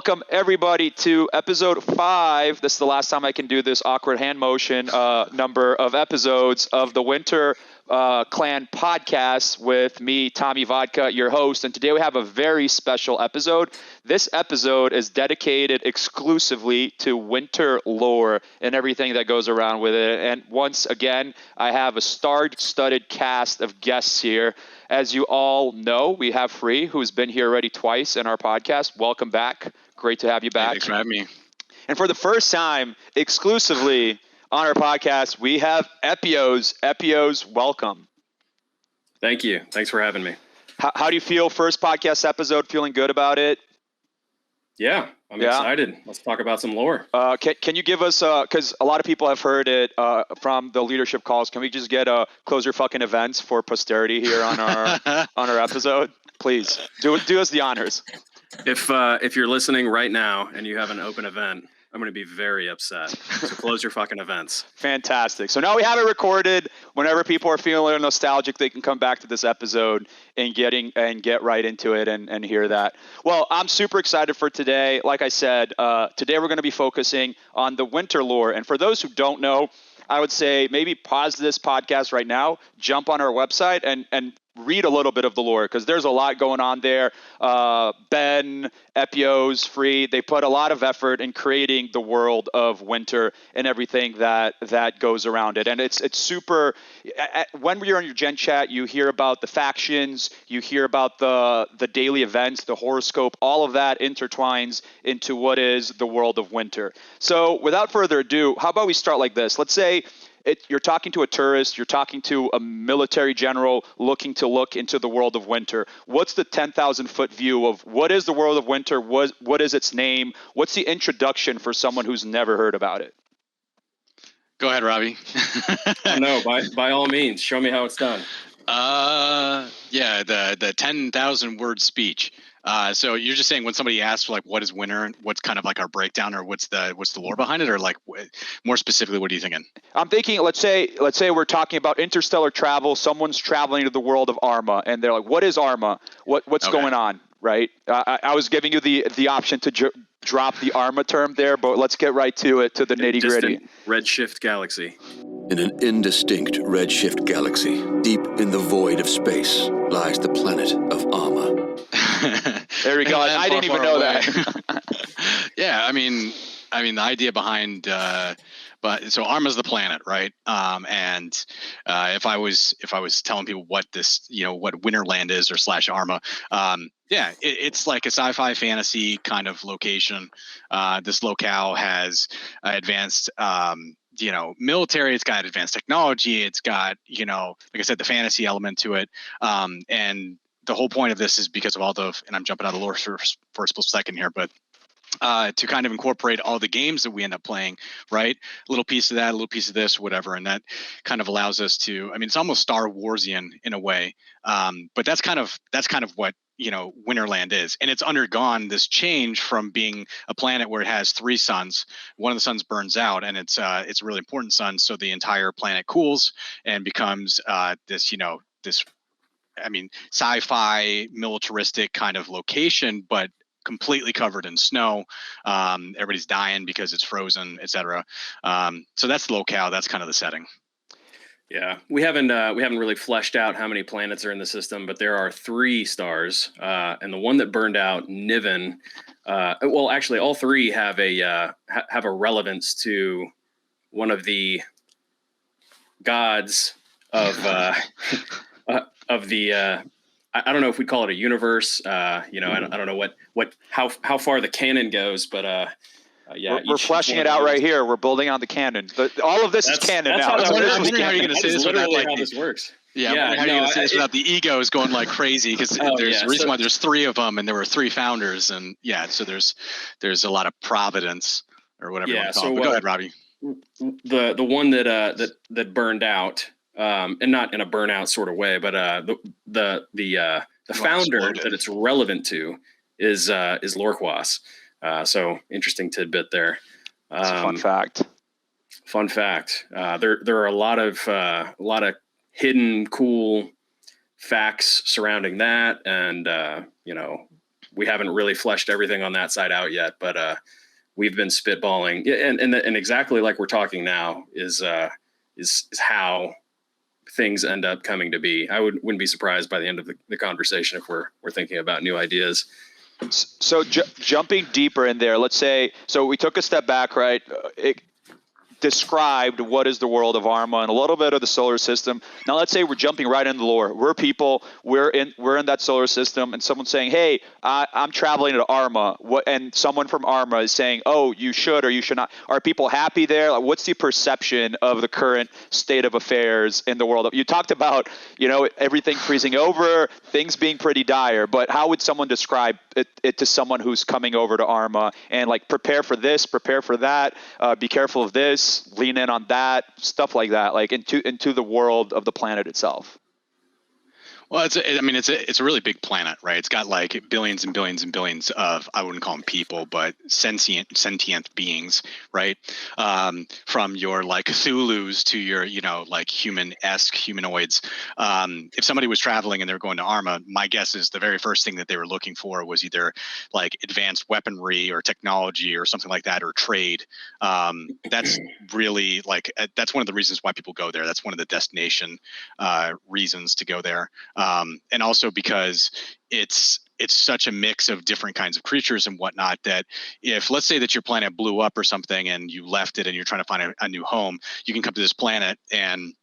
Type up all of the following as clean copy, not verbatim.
welcome everybody to episode 5. This is the last time I can do this awkward hand motion number of episodes of the Winter Clan podcast with me, TommyVodka, your host. And today we have a very special episode. This episode is dedicated exclusively to winter lore and everything that goes around with it. And once again, I have a star-studded cast of guests here. As you all know, we have Free, who's been here already twice in our podcast. Welcome back. Great to have you back. Hey, thanks for having me. And for the first time, exclusively on our podcast, we have Epyos. Epyos, welcome. Thank you. Thanks for having me. How do you feel? First podcast episode, feeling good about it? Yeah, I'm excited. Let's talk about some lore. Can you give us, because a lot of people have heard it from the leadership calls, can we just get close your fucking events for posterity here on our on our episode? Please, do us the honors. If you're listening right now and you have an open event, I'm going to be very upset. So close your fucking events. Fantastic. So now we have it recorded. Whenever people are feeling nostalgic, they can come back to this episode and get right into it and hear that. Well, I'm super excited for today. Like I said, today we're going to be focusing on the winter lore. And for those who don't know, I would say maybe pause this podcast right now, jump on our website and read a little bit of the lore, because there's a lot going on there. Ben, Epyos, Free, they put a lot of effort in creating the world of winter and everything that goes around it. And it's super, when you're on your Gen Chat, you hear about the factions, you hear about the daily events, the horoscope, all of that intertwines into what is the world of winter. So without further ado, how about we start like this? Let's say you're talking to a tourist, you're talking to a military general looking to look into the world of winter. What's the 10,000-foot view of what is the world of winter? What is its name? What's the introduction for someone who's never heard about it? Go ahead, Robbie. No, by all means, show me how it's done. Yeah, the 10,000 word speech. So you're just saying when somebody asks like what is winter, what's kind of like our breakdown, or what's the lore behind it, or like more specifically, what are you thinking? I'm thinking, let's say we're talking about interstellar travel. Someone's traveling to the world of Arma, and they're like, "What is Arma? What's going on?" Right? I was giving you the option to drop the Arma term there, but let's get right to it, to the nitty gritty. Redshift galaxy. In an indistinct redshift galaxy, deep in the void of space, lies the planet of Arma. There we go. I didn't even know that. Yeah, I mean, the idea behind, so Arma's the planet, right? And if I was telling people what this, what Winterland is, or / Arma, yeah, it's like a sci-fi fantasy kind of location. This locale has advanced, military. It's got advanced technology. It's got, like I said, the fantasy element to it. And the whole point of this is because of and I'm jumping out of the lore for a split second here, but to kind of incorporate all the games that we end up playing, right? A little piece of that, a little piece of this, whatever. And that kind of allows us to, it's almost Star Warsian in a way. But that's kind of what, Winterland is. And it's undergone this change from being a planet where it has 3 suns. One of the suns burns out, and it's a really important sun. So the entire planet cools and becomes this sci-fi militaristic kind of location, but completely covered in snow. Everybody's dying because it's frozen, etc. So that's the locale. That's kind of the setting. Yeah, we haven't really fleshed out how many planets are in the system, but there are 3 stars, and the one that burned out, Niven. Well, actually, all 3 have a relevance to one of the gods of of the. I don't know if we call it a universe. I don't know how far the canon goes, but. Yeah, we're fleshing it out right here. We're building on the canon. All of this is canon now. I'm wondering how you're going to say this without how this works. Yeah, how you're going to say this without the egos going like crazy, because there's a reason why there's 3 of them, and there were 3 founders, and so there's a lot of providence or whatever you want to call it. But go ahead, Robbie. The one that burned out, and not in a burnout sort of way, but the founder that it's relevant to is Lorquas. So interesting tidbit there. It's a fun fact. Fun fact. There are a lot of hidden cool facts surrounding that, and we haven't really fleshed everything on that side out yet, but we've been spitballing, and exactly like we're talking now is how things end up coming to be. I wouldn't be surprised by the end of the conversation if we're thinking about new ideas. So jumping deeper in there, let's say, so we took a step back, right? It described what is the world of Arma and a little bit of the solar system. Now let's say we're jumping right into the lore. We're people, we're in that solar system, and someone's saying, hey, I'm traveling to Arma. And someone from Arma is saying, oh, you should or you should not. Are people happy there? Like, what's the perception of the current state of affairs in the world? You talked about, everything freezing over, things being pretty dire, but how would someone describe it to someone who's coming over to Arma and like, prepare for this, prepare for that, be careful of this, lean in on that, stuff like that, like into the world of the planet itself? Well, it's a really big planet, right? It's got like billions and billions and billions of, I wouldn't call them people, but sentient beings, right? From your like Cthulhu's to your, like human-esque humanoids. If somebody was traveling and they're going to Arma, my guess is the very first thing that they were looking for was either like advanced weaponry or technology or something like that, or trade. That's really like, that's one of the reasons why people go there. That's one of the destination reasons to go there. And also because it's such a mix of different kinds of creatures and whatnot that if, let's say that your planet blew up or something and you left it and you're trying to find a new home, you can come to this planet and,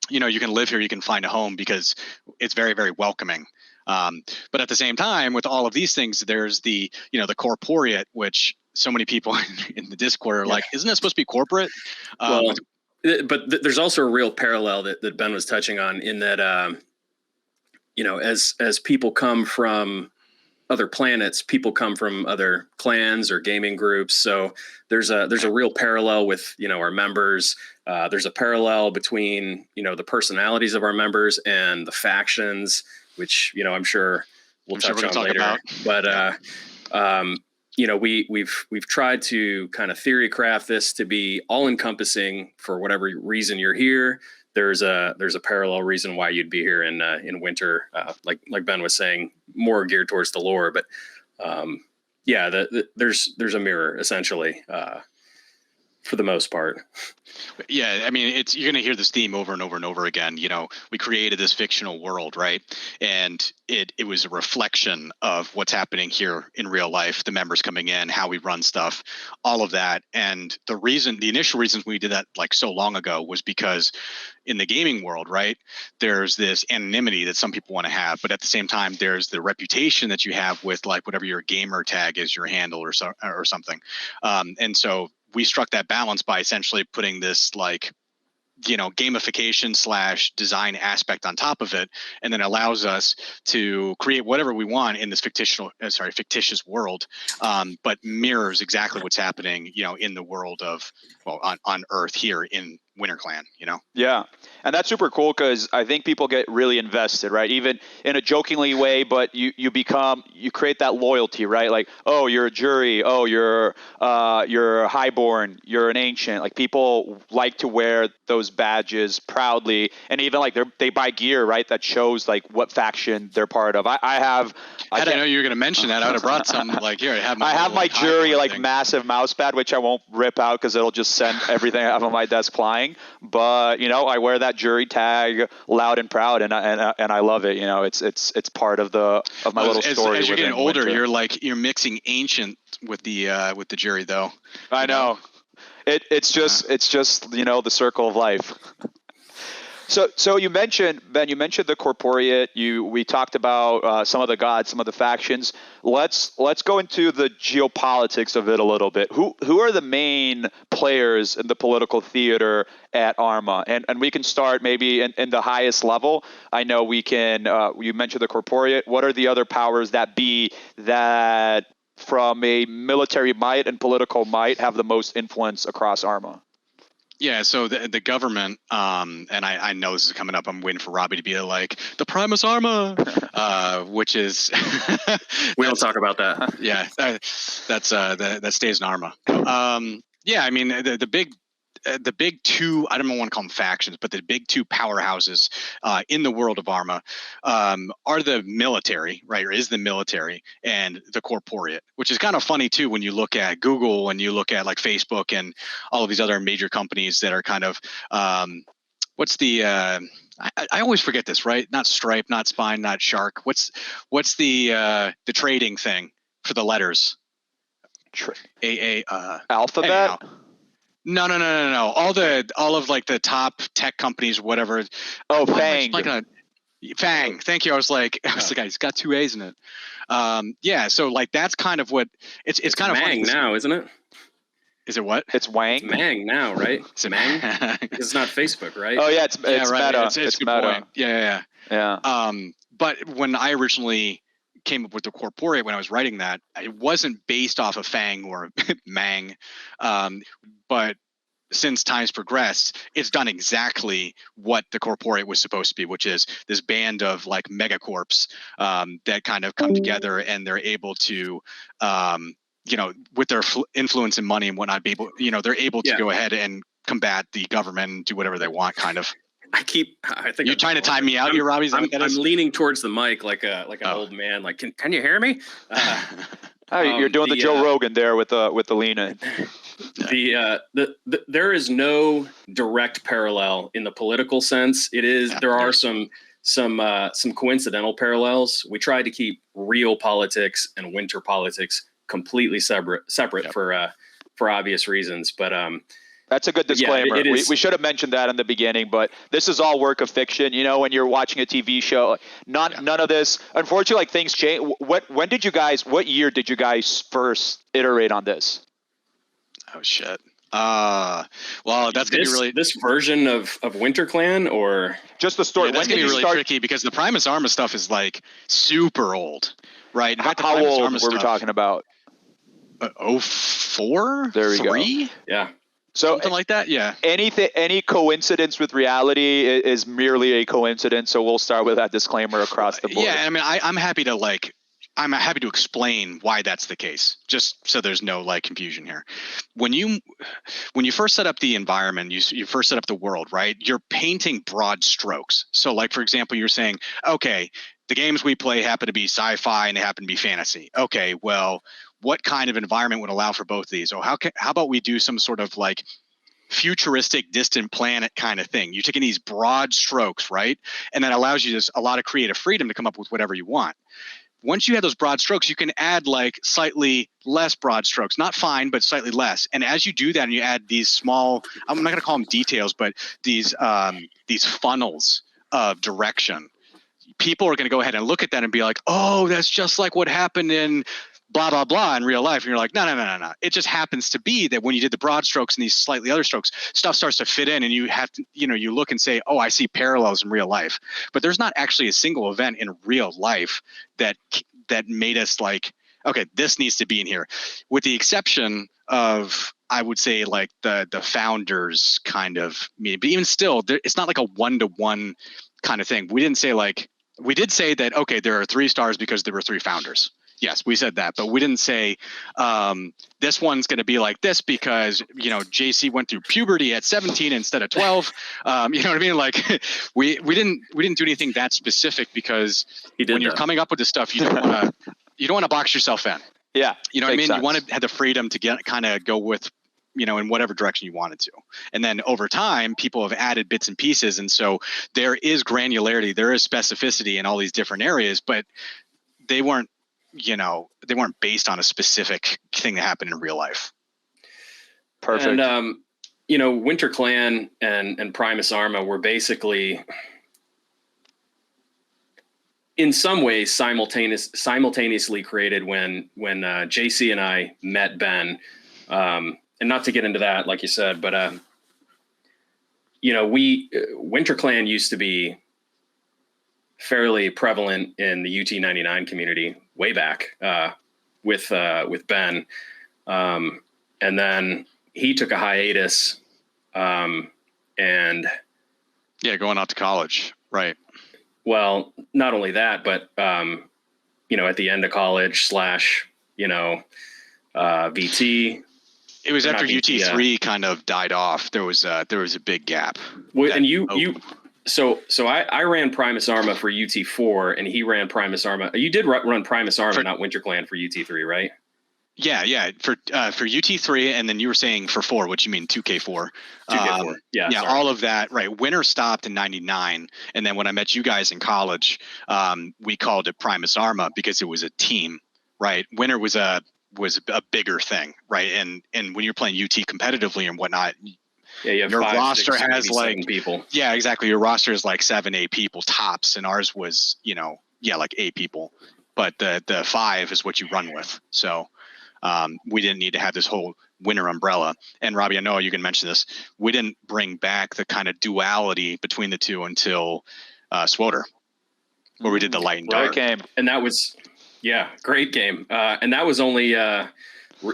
you can live here, you can find a home because it's very, very welcoming. But at the same time, with all of these things, there's the, the corporeate, which so many people in the Discord are like, isn't that supposed to be corporate? But there's also a real parallel that Ben was touching on in that, as people come from other planets, people come from other clans or gaming groups. So there's a real parallel with, our members. There's a parallel between, the personalities of our members and the factions, which, I'm sure we'll touch on later. But, we've tried to kind of theory craft this to be all encompassing for whatever reason you're here. There's a parallel reason why you'd be here in winter, like Ben was saying, more geared towards the lore. But there's a mirror essentially for the most part. Yeah, I mean, you're going to hear this theme over and over and over again. We created this fictional world, right? And it was a reflection of what's happening here in real life, the members coming in, how we run stuff, all of that. And the initial reasons we did that like so long ago was because in the gaming world, right, there's this anonymity that some people want to have, but at the same time, there's the reputation that you have with like whatever your gamer tag is, your handle or something. And so we struck that balance by essentially putting this like, gamification / design aspect on top of it, and then allows us to create whatever we want in this fictitious world, but mirrors exactly what's happening, in the world of, on Earth here in Winterland, Yeah. And that's super cool because I think people get really invested, right? Even in a jokingly way, but you create that loyalty, right? Like, oh, you're a jury. Oh, you're highborn. You're an ancient. Like people like to wear those badges proudly. And even like they buy gear, right? That shows like what faction they're part of. I know you were going to mention that. I would have brought some like here. I have my jury like thing. Massive mouse pad, which I won't rip out because it'll just send everything I have on my desk flying. But I wear that jury tag loud and proud, and I love it. It's part of my little story. As you're getting older, you're mixing ancient with the jury, though. I know. It's just the circle of life. So you mentioned, Ben, the corporeate. We talked about some of the gods, some of the factions. Let's go into the geopolitics of it a little bit. Who are the main players in the political theater at Arma? And we can start maybe in the highest level. I know we can. You mentioned the corporeate. What are the other powers that from a military might and political might have the most influence across Arma? Yeah, so the government, and I know this is coming up. I'm waiting for Robbie to be like, the Primus Arma, which is... we don't talk about that. Yeah, that stays in Arma. Yeah, I mean, the big the big two, I don't want to call them factions, but the big two powerhouses in the world of Arma are the military, right? Or is the military and the corporate, which is kind of funny too when you look at Google and you look at like Facebook and all of these other major companies that are kind of what's the I always forget this, right? Not Stripe, not Spine, not Shark. What's the trading thing for the letters? Alphabet. Anyhow. No. All of like the top tech companies, whatever. Oh, Fang. Fang. Thank you. I was like, he's got 2 A's in it. Yeah. So like that's kind of what it's kind of Mang now, isn't it? Is it what? It's Wang. It's Mang now, right? Is it Mang? It's not Facebook, right? Oh yeah, it's right. Meta. It's a good Meta. point. Yeah. But when I originally came up with the corporate, when I was writing that, it wasn't based off of Fang or Mang, but since time's progressed, it's done exactly what the corporate was supposed to be, which is this band of like megacorps that kind of come together and they're able to, with their influence and money and whatnot, they're able to go ahead and combat the government and do whatever they want, kind of. I think you're trying to time me out here, Robbie. I'm leaning towards the mic like an old man. Like, can you hear me? You're doing the Joe Rogan there with the lean in. There is no direct parallel in the political sense. There are some coincidental parallels. We tried to keep real politics and winter politics completely separate for obvious reasons, but that's a good disclaimer. Yeah, we should have mentioned that in the beginning, but this is all work of fiction. When you're watching a TV show, none of this. Unfortunately, like things change. What year did you guys first iterate on this? Oh shit. Well, that's gonna be really this version of Winterland, or just the story. Yeah, that's gonna be really tricky because the Primus Arma stuff is like super old, right? In fact, how old were we talking about? 04? There we 3? go. Yeah. So something like that, yeah. Any coincidence with reality is merely a coincidence. So we'll start with that disclaimer across the board. Yeah, I mean, I'm happy to explain why that's the case, just so there's no like confusion here. When you first set up the environment, you first set up the world, right? You're painting broad strokes. So like, for example, you're saying, okay, the games we play happen to be sci-fi and they happen to be fantasy. Okay, well, what kind of environment would allow for both of these? Or how about we do some sort of like futuristic distant planet kind of thing? You're taking these broad strokes, right? And that allows you just a lot of creative freedom to come up with whatever you want. Once you have those broad strokes, you can add like slightly less broad strokes, not fine, but slightly less. And as you do that and you add these small, I'm not going to call them details, but these funnels of direction, people are going to go ahead and look at that and be like, oh, that's just like what happened in blah, blah, blah in real life. And you're like, no. It just happens to be that when you did the broad strokes and these slightly other strokes, stuff starts to fit in and you have to, you look and say, oh, I see parallels in real life. But there's not actually a single event in real life that made us like, okay, this needs to be in here. With the exception of, I would say, like the founders kind of meaning. But even still, it's not like a one-to-one kind of thing. We did say that, okay, there are 3 stars because there were 3 founders. Yes, we said that, but we didn't say this one's going to be like this because JC went through puberty at 17 instead of 12. You know what I mean? Like we didn't do anything that specific because when you're coming up with this stuff, you don't want to box yourself in. Yeah, you know what I mean. Sense. You want to have the freedom to kind of go with in whatever direction you wanted to. And then over time, people have added bits and pieces, and so there is granularity, there is specificity in all these different areas, but they weren't based on a specific thing that happened in real life. Perfect. And Winterland and Primus Arma were basically, in some ways, simultaneously created when JC and I met Ben. And not to get into that, like you said, but Winterland used to be fairly prevalent in the UT99 community way back with Ben, and then he took a hiatus, and going out to college, right? Well, not only that, but at the end of college / VT, It was Or after not BT, UT3 kind of died off. There was a big gap. So I ran Primus Arma for UT4, and he ran Primus Arma. You did run Primus Arma, not Winterland, for UT3, right? Yeah. For UT3, and then you were saying for 4, which you mean 2K4. 2K4. Yeah. Sorry. All of that. Right. Winter stopped in '99, and then when I met you guys in college, we called it Primus Arma because it was a team. Right. Winter was a bigger thing. Right. And when you're playing UT competitively and whatnot. Yeah, you have your 5, roster 6, has like 7 people. Yeah, exactly. Your roster is like 7, 8 people tops, and ours was, like 8 people. But the 5 is what you run with. So we didn't need to have this whole winter umbrella. And Robbie, I know you can mention this. We didn't bring back the kind of duality between the two until SWOTR, where we did the light and dark. Great game. And that was, great game. And that was only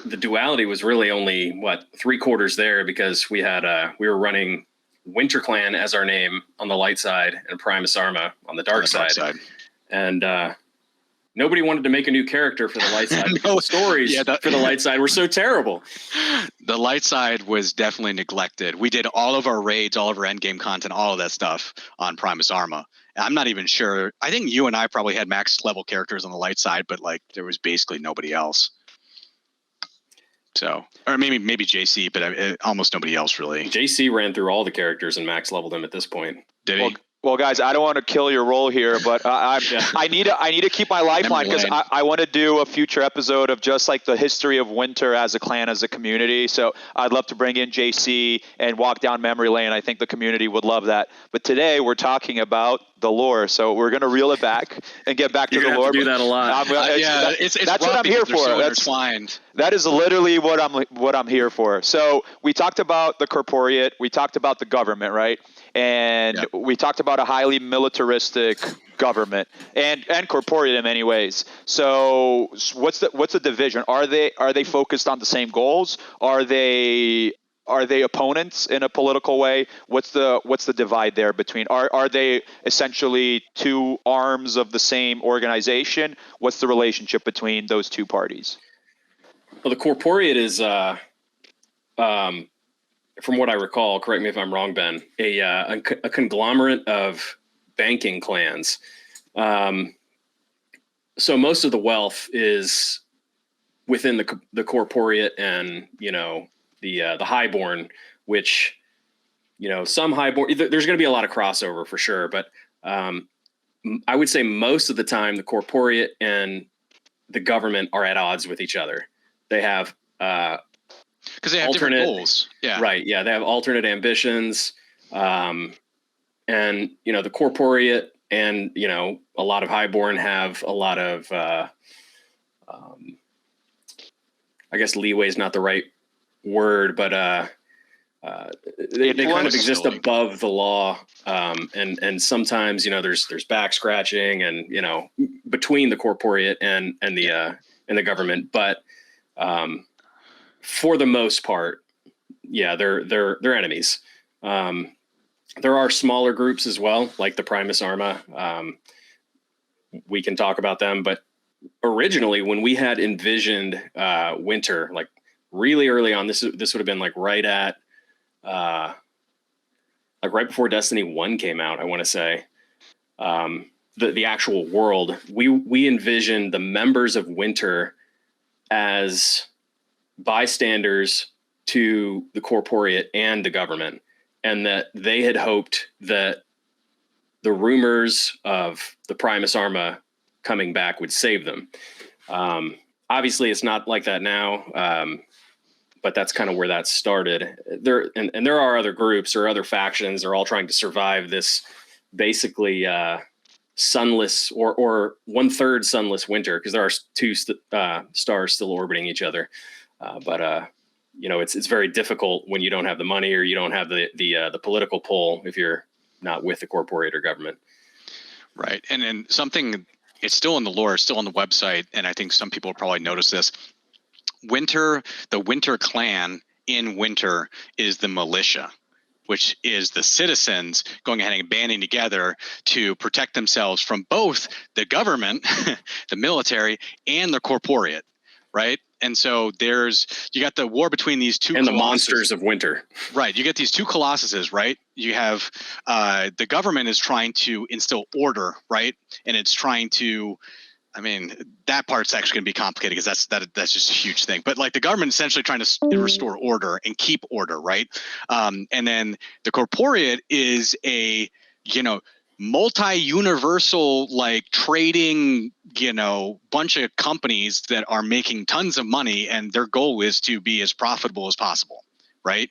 the duality was really only 3/4 there, because we were running WinterClan as our name on the light side and Primus Arma on the dark side. And nobody wanted to make a new character for the light side. No, the stories for the light side were so terrible. The light side was definitely neglected. We did all of our raids, all of our endgame content, all of that stuff on Primus Arma. I'm not even sure. I think you and I probably had max level characters on the light side, but there was basically nobody else. So, or maybe JC, but almost nobody else really. JC ran through all the characters and max leveled them at this point. Did he? Well, guys, I don't want to kill your role here, but I need to keep my lifeline, because I want to do a future episode of just like the history of Winter as a clan, as a community. So I'd love to bring in JC and walk down memory lane. I think the community would love that. But today we're talking about the lore, so we're going to reel it back and get back to the lore. To do that a lot. That's what I'm here for. That is literally what I'm here for. So we talked about the corporeate, we talked about the government, right? And we talked about a highly militaristic government and corporeate in many ways. So what's the division? Are they focused on the same goals? Are they opponents in a political way? What's the divide there between? Are they essentially two arms of the same organization? What's the relationship between those two parties? Well, the corporeate is from what I recall, correct me if I'm wrong, Ben, a conglomerate of banking clans. So most of the wealth is within the corporeate and, the highborn, which, some highborn, there's going to be a lot of crossover for sure. But I would say most of the time, the corporeate and the government are at odds with each other. They have, because they have different goals. Yeah. Right. Yeah. They have alternate ambitions. And, the corporeate and, a lot of highborn have a lot of, I guess leeway is not the right word, but they kind of exist above the law. And sometimes, there's back scratching and, between the corporeate and the government. But, for the most part, they're enemies. There are smaller groups as well, like the Primus Arma. We can talk about them, but originally when we had envisioned Winter, like really early on, this would have been right at right before Destiny 1 came out, I want to say. The actual world, we envisioned the members of Winter as bystanders to the corporeate and the government, and that they had hoped that the rumors of the Primus Arma coming back would save them. Obviously it's not like that now. But that's kind of where that started there. And there are other groups or other factions. They're all trying to survive this basically sunless or 1/3 sunless winter, because there are two stars still orbiting each other. But it's very difficult when you don't have the money or you don't have the political pull if you're not with the corporate or government. Right. And something, it's still in the lore, still on the website, and I think some people will probably notice this. The Winter clan in Winter is the militia, which is the citizens going ahead and banding together to protect themselves from both the government, the military, and the corporeate, right? And so you got the war between these two and the colossus. monsters of winter. Right. You get these two colossuses, right? You have the government is trying to instill order, right? And it's trying to, I mean, that part's actually going to be complicated because that's just a huge thing. But like the government is essentially trying to restore order and keep order, right? And then the corporeate is a, multi-universal like trading, bunch of companies that are making tons of money, and their goal is to be as profitable as possible, right?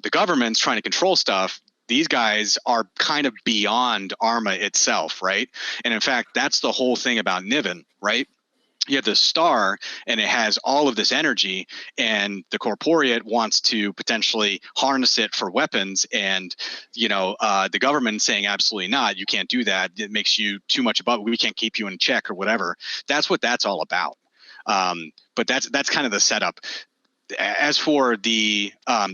The government's trying to control stuff. These guys are kind of beyond Arma itself, right? And in fact, that's the whole thing about Niven, right? You have the star and it has all of this energy, and the corporeate wants to potentially harness it for weapons. And, the government saying, absolutely not. You can't do that. It makes you too much above. We can't keep you in check or whatever. That's what that's all about. But that's kind of the setup. As for the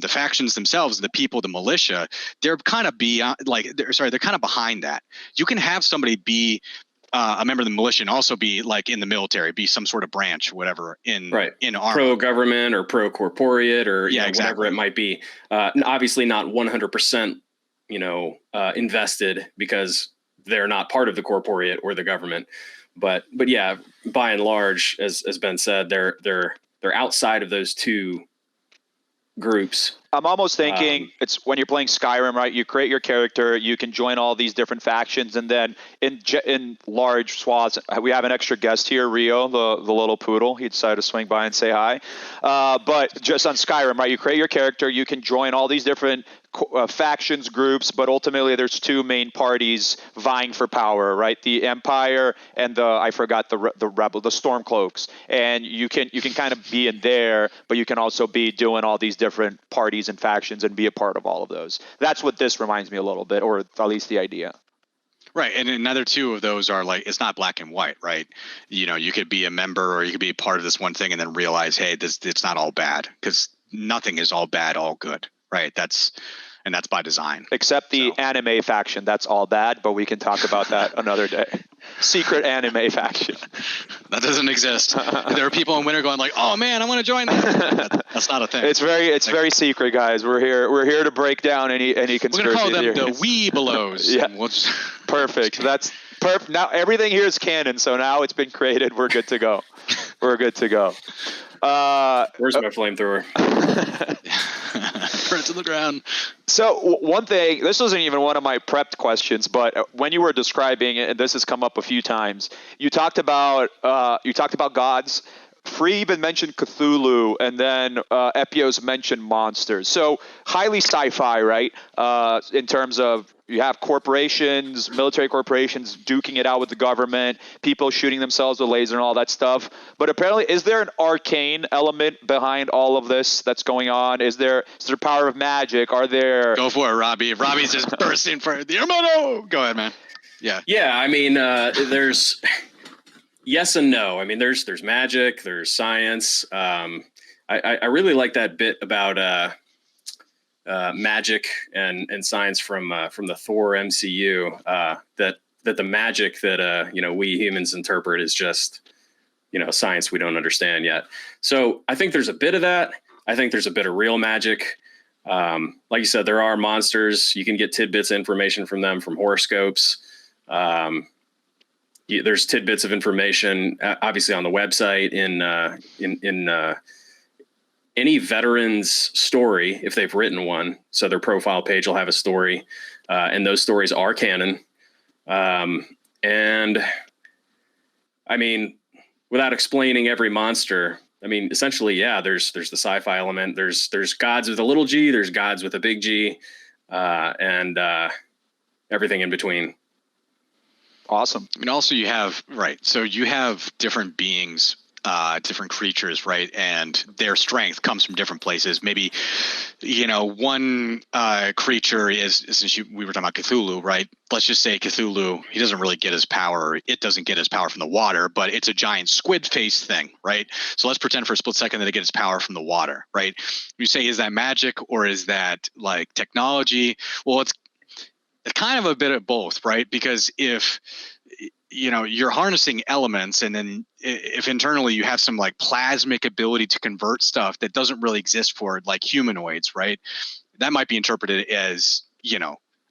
factions themselves, the people, the militia, they're kind of beyond, they're kind of behind that. You can have somebody be a member of the militia and also be like in the military, be some sort of branch, whatever in Arma. Pro-government or pro-corporeate or exactly. whatever it might be. Obviously not 100%, invested because they're not part of the corporeate or the government. But yeah, by and large, as Ben said, they're outside of those two groups. I'm almost thinking it's when you're playing Skyrim, right? You create your character, you can join all these different factions, and then in large swaths, we have an extra guest here, Rio, the little poodle. He decided to swing by and say hi. But just on Skyrim, right? You create your character, you can join all these different factions, groups, but ultimately there's two main parties vying for power, right? The Empire and the Rebel, the Stormcloaks. And you can kind of be in there, but you can also be doing all these different parties and factions and be a part of all of those. That's what this reminds me a little bit, or at least the idea. Right. And another two of those are like, it's not black and white, right? You could be a member or you could be a part of this one thing and then realize, hey, it's not all bad, because nothing is all bad, all good. Right. That's by design. Except the anime faction. That's all bad, but we can talk about that another day. Secret anime faction. That doesn't exist. There are people in Winter going like, oh man, I want to join that. That's not a thing. It's very secret, guys. We're here to break down any conspiracy We're going to call them theories. the Weebelows. Yeah. We'll just... Perfect. That's perfect. Now everything here is canon, so now it's been created. We're good to go. Where's my flamethrower? Burn it to the ground. So one thing, this wasn't even one of my prepped questions, but when you were describing it, and this has come up a few times, you talked about gods. Free even mentioned Cthulhu, and then Epyos mentioned monsters. So highly sci-fi, right? In terms of you have corporations, military corporations duking it out with the government, people shooting themselves with laser and all that stuff. But apparently, is there an arcane element behind all of this that's going on? Is there power of magic? Are there? Go for it, Robbie. If Robbie's just bursting for the hermano. Go ahead, man. Yeah. Yeah, I mean, there's yes and no. I mean, there's magic, there's science. I really like that bit about magic and science from the Thor MCU. That the magic that we humans interpret is just science we don't understand yet. So I think there's a bit of that. I think there's a bit of real magic. Like you said, there are monsters. You can get tidbits of information from them, from horoscopes. There's tidbits of information, obviously, on the website in any veteran's story, if they've written one. So their profile page will have a story, and those stories are canon. And I mean, without explaining every monster, I mean, essentially, yeah, there's the sci-fi element. There's gods with a little g, there's gods with a big G, and everything in between. Awesome. I mean, also you have different beings, different creatures, right? And their strength comes from different places. Maybe, one creature is, since we were talking about Cthulhu, right? Let's just say Cthulhu, he doesn't really get his power. It doesn't get his power from the water, but it's a giant squid face thing, right? So let's pretend for a split second that it gets its power from the water, right? You say, is that magic or is that like technology? Well, it's kind of a bit of both, right? Because if you're harnessing elements, and then if internally you have some like plasmic ability to convert stuff that doesn't really exist for like humanoids, right? That might be interpreted as,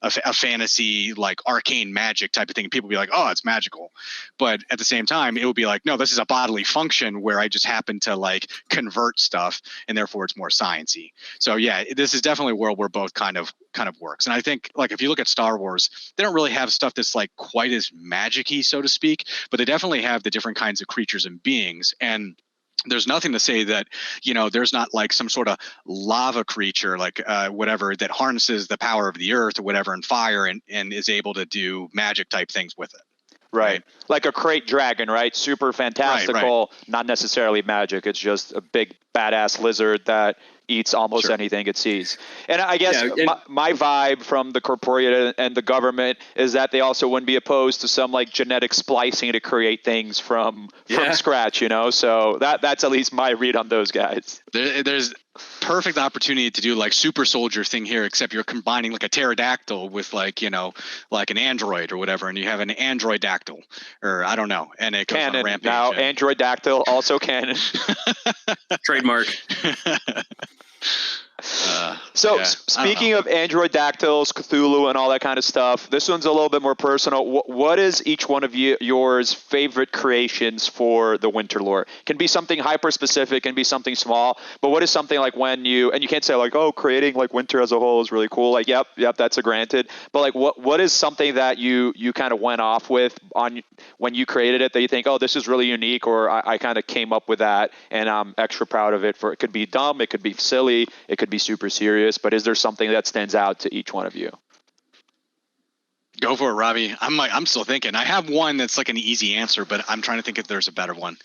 a fantasy, like arcane magic type of thing. People be like, oh, it's magical. But at the same time, it would be like, no, this is a bodily function where I just happen to like convert stuff, and therefore it's more sciencey. So yeah, this is definitely a world where both kind of works. And I think like if you look at Star Wars, they don't really have stuff that's like quite as magic-y, so to speak, but they definitely have the different kinds of creatures and beings. And there's nothing to say that, there's not like some sort of lava creature, like whatever, that harnesses the power of the earth or whatever and fire and is able to do magic type things with it. Right. Like a crate dragon, right? Super fantastical, Right. Not necessarily magic. It's just a big badass lizard that eats almost Sure. anything it sees. And I guess Yeah, and- my vibe from the corporeate and the government is that they also wouldn't be opposed to some like genetic splicing to create things from scratch, So that's at least my read on those guys. There's perfect opportunity to do like super soldier thing here, except you're combining like a pterodactyl with like, like an android or whatever, and you have an android dactyl, or I don't know, and it goes on a Canon. rampage. Now, android dactyl, also canon. Trademark. So yeah, speaking of android dactyls, Cthulhu, and all that kind of stuff, this one's a little bit more personal. What is each one of yours favorite creations for the Winter lore? Can be something hyper specific, can be something small, but what is something like when you can't say like, oh, creating like Winter as a whole is really cool. Like, yep, that's a granted. But like, what is something that you kind of went off with on when you created it that you think, oh, this is really unique, or I kind of came up with that and I'm extra proud of it. For it could be dumb, it could be silly, it could be super serious, but is there something that stands out to each one of you? Go for it, Robbie. I'm still thinking. I have one that's like an easy answer, but I'm trying to think if there's a better one.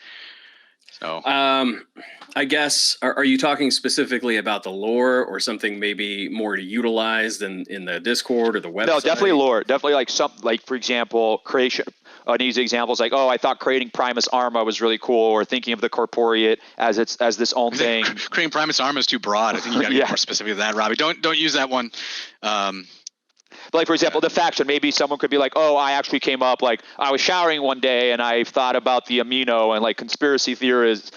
So, I guess, are you talking specifically about the lore or something maybe more utilized in the Discord or the website? No, definitely lore. Definitely like for example, creation. An easy example is like, oh, I thought creating Primus Arma was really cool, or thinking of the corporeate as this own thing. Creating Primus Arma is too broad. I think you got to get more specific than that, Robbie. Don't use that one. But like, for example, the faction, maybe someone could be like, oh, I actually came up, like, I was showering one day and I thought about the amino and like conspiracy theories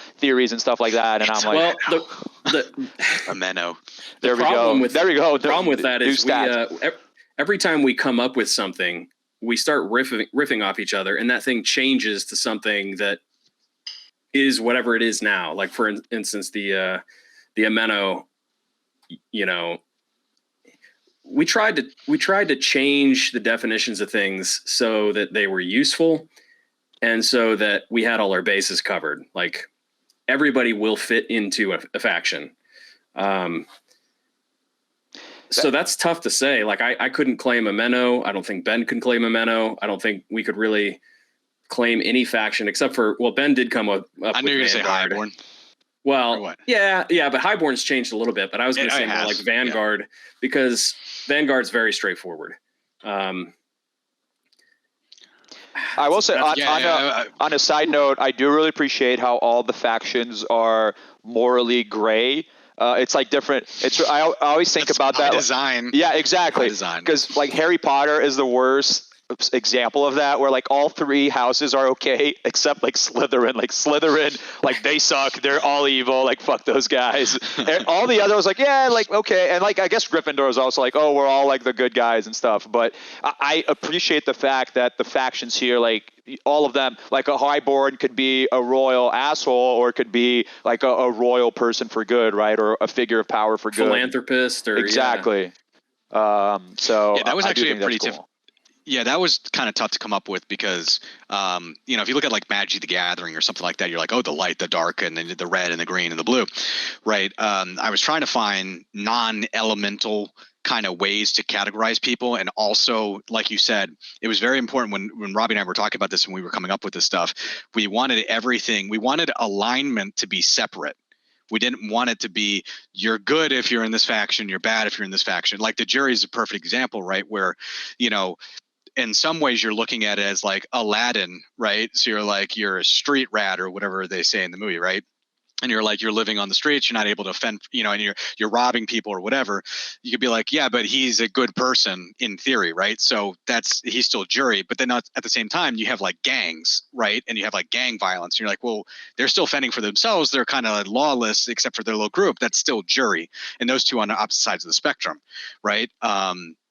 and stuff like that. And I'm like, well, the ameno. There we go. The problem with that is every time we come up with something, we start riffing off each other, and that thing changes to something that is whatever it is now. Like, for instance, the ameno, we tried to change the definitions of things so that they were useful and so that we had all our bases covered. Like, everybody will fit into a faction. So that's tough to say. Like, I couldn't claim Ameno. I don't think Ben could claim Ameno. I don't think we could really claim any faction except for, well, Ben did come up I knew you were going to say Highborn. Well, yeah, but Highborn's changed a little bit, but I was going to say more like Vanguard, because Vanguard's very straightforward. I will say on a side note, I do really appreciate how all the factions are morally gray. It's like different. I always think about that. Design. Yeah, exactly. Because like Harry Potter is the worst example of that, where like all three houses are okay except like Slytherin. Like Slytherin, like they suck. They're all evil. Like fuck those guys. And all the others like, yeah, like okay. And like I guess Gryffindor is also like, oh, we're all like the good guys and stuff. But I appreciate the fact that the factions here, like all of them, like a Highborn could be a royal asshole, or it could be like a royal person for good, right? Or a figure of power for good. Philanthropist, or exactly. So yeah, that was actually a pretty cool. Yeah, that was kind of tough to come up with because, if you look at like Magic the Gathering or something like that, you're like, oh, the light, the dark, and then the red and the green and the blue, right? I was trying to find non-elemental kind of ways to categorize people. And also, like you said, it was very important when Robbie and I were talking about this and we were coming up with this stuff, we wanted alignment to be separate. We didn't want it to be, you're good if you're in this faction, you're bad if you're in this faction. Like the jury is a perfect example, right? Where, in some ways you're looking at it as like Aladdin, right? So you're a street rat or whatever they say in the movie, right? and you're like, you're living on the streets, you're not able to offend, and you're robbing people or whatever, you could be like, yeah, but he's a good person in theory, right? So he's still a jury. But then at the same time, you have like gangs, right? And you have like gang violence. And you're like, well, they're still fending for themselves. They're kind of lawless except for their little group. That's still jury. And those two on the opposite sides of the spectrum, right?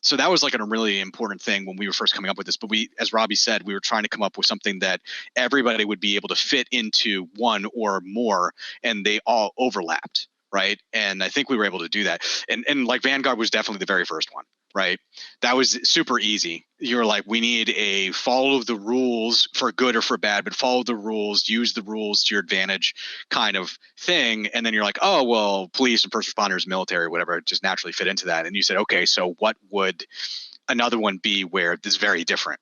So that was like a really important thing when we were first coming up with this. But as Robbie said, we were trying to come up with something that everybody would be able to fit into one or more, and they all overlapped, right? And I think we were able to do that. And like Vanguard was definitely the very first one, right? That was super easy. You were like, we need a follow the rules for good or for bad, but follow the rules, use the rules to your advantage kind of thing. And then you're like, oh, well, police and first responders, military, whatever, just naturally fit into that. And you said, okay, so what would another one be where this is very different?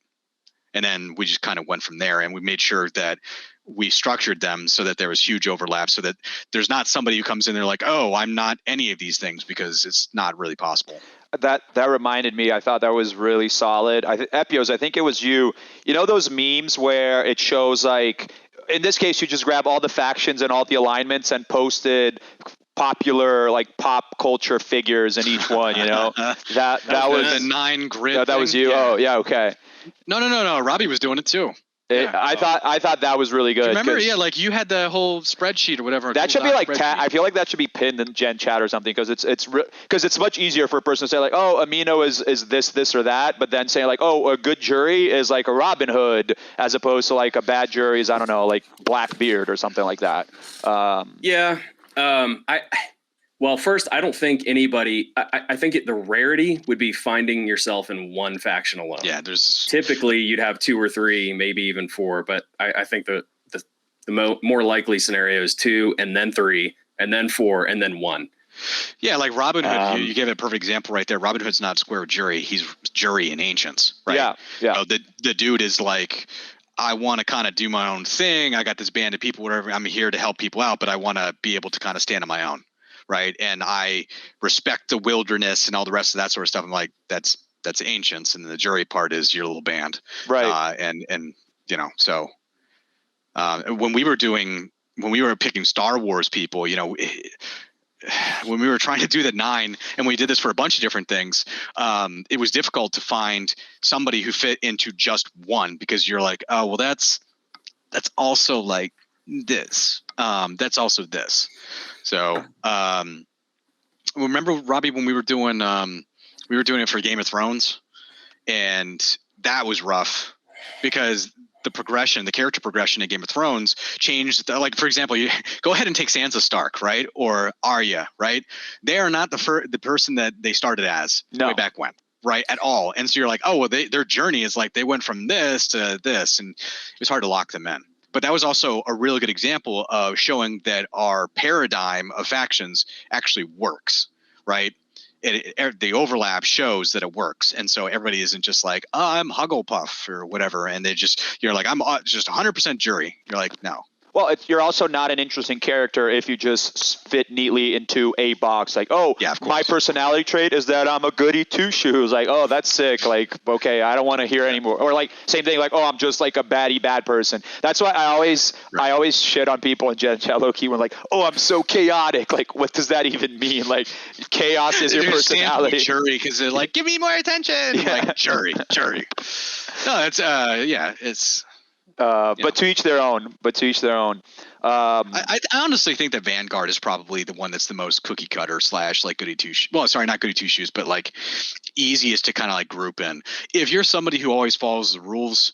And then we just kind of went from there, and we made sure that we structured them so that there was huge overlap, so that there's not somebody who comes in there like, oh, I'm not any of these things, because it's not really possible. That reminded me. I thought that was really solid. Epyos, I think it was you. You know those memes where it shows, like, in this case, you just grab all the factions and all the alignments and posted popular, like, pop culture figures in each one. That was the 9 grid. That was you. Yeah. Oh yeah, okay. No. Robbie was doing it too. I thought that was really good. Remember, like you had the whole spreadsheet or whatever. That should be like I feel like that should be pinned in Gen Chat or something, because it's much easier for a person to say like, oh, Amino is this or that, but then saying like, oh, a good jury is like a Robin Hood, as opposed to like a bad jury is, I don't know, like Blackbeard or something like that. Well, first, I don't think anybody. I think the rarity would be finding yourself in one faction alone. Yeah, typically you'd have 2 or 3, maybe even 4. But I think the more likely scenario is 2, and then 3, and then 4, and then 1. Yeah, like Robin Hood. You gave a perfect example right there. Robin Hood's not square jury; he's jury in Ancients, right? Yeah. The dude is like, I want to kind of do my own thing. I got this band of people, whatever. I'm here to help people out, but I want to be able to kind of stand on my own. Right. And I respect the wilderness and all the rest of that sort of stuff. I'm like, that's Ancients, and the jury part is your little band. Right. So when we were picking Star Wars people, when we were trying to do the 9, and we did this for a bunch of different things, it was difficult to find somebody who fit into just one, because you're like, oh, well, that's also like this. That's also this. So remember, Robbie, when we were doing it for Game of Thrones, and that was rough because the character progression in Game of Thrones changed. Like, for example, you go ahead and take Sansa Stark, right? Or Arya, right? They are not the person that they started as way back when, right? At all. And so you're like, oh, well, their journey is like they went from this to this, and it was hard to lock them in. But that was also a really good example of showing that our paradigm of factions actually works, right? The overlap shows that it works. And so everybody isn't just like, oh, I'm Hugglepuff or whatever. And you're like, I'm just 100% jury. You're like, no. Well, you're also not an interesting character if you just fit neatly into a box. Like, oh, yeah, my personality trait is that I'm a goody two-shoes. Like, oh, that's sick. Like, okay, I don't want to hear anymore. Or like, same thing. Like, oh, I'm just like a baddie bad person. That's why I always shit on people in Gen Chat low-key when like, oh, I'm so chaotic. Like, what does that even mean? Like, chaos is your personality. Jury, because they're like, give me more attention. Yeah. Like, jury. No, it's. But to each their own. I honestly think that Vanguard is probably the one that's the most cookie cutter / like goody two shoes. Well, sorry, not goody two shoes, but like easiest to kind of like group in. If you're somebody who always follows the rules,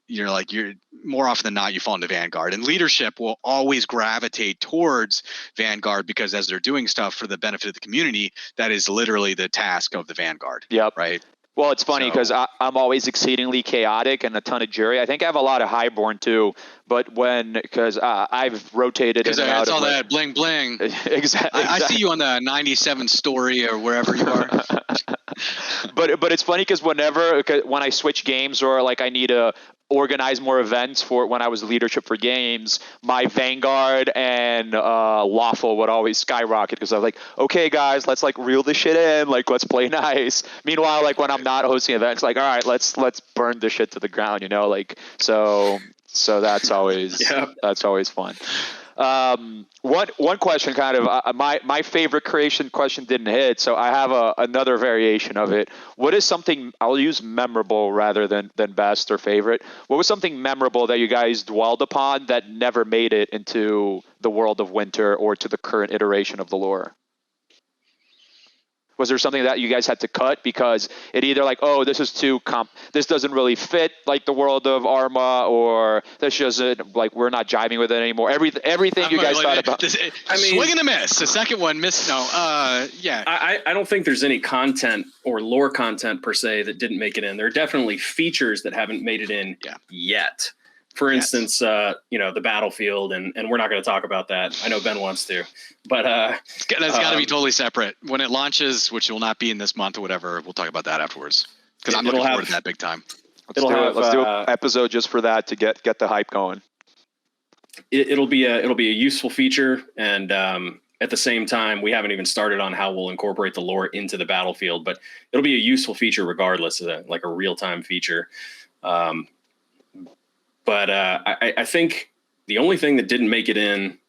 you're more often than not, you fall into Vanguard, and leadership will always gravitate towards Vanguard, because as they're doing stuff for the benefit of the community, that is literally the task of the Vanguard. Yep. Right. Well, it's funny because I'm always exceedingly chaotic and a ton of jury. I think I have a lot of highborn too, but because I've rotated in and out. It's all that bling bling. Exactly. I see you on the 97 story or wherever you are. But it's funny because when I switch games, or like I need to organize more events for when I was leadership for games, my Vanguard and Lawful would always skyrocket, because I was like, okay guys, let's like reel this shit in, like let's play nice. Meanwhile, like when I'm not hosting events, like, all right, let's burn this shit to the ground, like so that's always that's always fun. One question, kind of my favorite creation question didn't hit, so I have another variation of it. What is something, I'll use memorable rather than best or favorite? What was something memorable that you guys dwelled upon that never made it into the world of Winter or to the current iteration of the lore? Was there something that you guys had to cut because it either like, oh, this is this doesn't really fit like the world of Arma, or this doesn't, like, we're not jiving with it anymore. Everything you guys thought about. Swing and a miss. The second one missed. No. Yeah. I don't think there's any content or lore content per se that didn't make it in. There are definitely features that haven't made it in yet. For instance, the battlefield, and we're not going to talk about that. I know Ben wants to, but that's got to be totally separate when it launches, which will not be in this month or whatever. We'll talk about that afterwards because I'm looking forward to that big time. Let's do an episode just for that to get the hype going. It'll be a useful feature, and at the same time, we haven't even started on how we'll incorporate the lore into the battlefield, but it'll be a useful feature regardless, like a real time feature. But I think the only thing that didn't make it in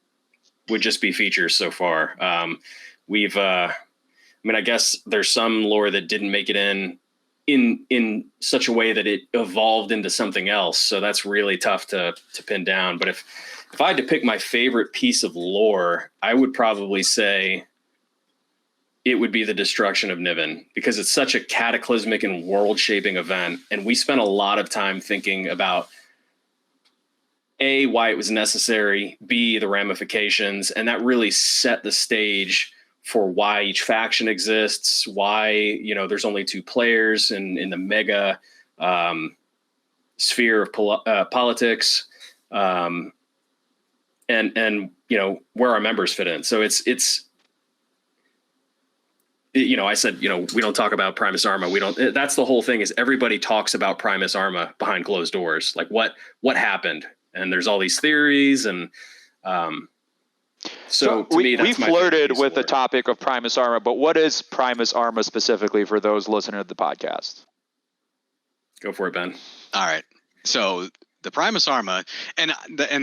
would just be features so far. I guess there's some lore that didn't make it in such a way that it evolved into something else. So that's really tough to pin down. But if I had to pick my favorite piece of lore, I would probably say it would be the destruction of Niven, because it's such a cataclysmic and world-shaping event. And we spent a lot of time thinking about A, why it was necessary, B, the ramifications, and that really set the stage for why each faction exists, why, there's only 2 players in the mega sphere of politics, and where our members fit in. So it's I said, we don't talk about Primus Arma. That's the whole thing, is everybody talks about Primus Arma behind closed doors. Like what happened? And there's all these theories, and so to me, that's we flirted with the topic of Primus Arma, but what is Primus Arma specifically for those listening to the podcast? Go for it, Ben. All right. So the Primus Arma, and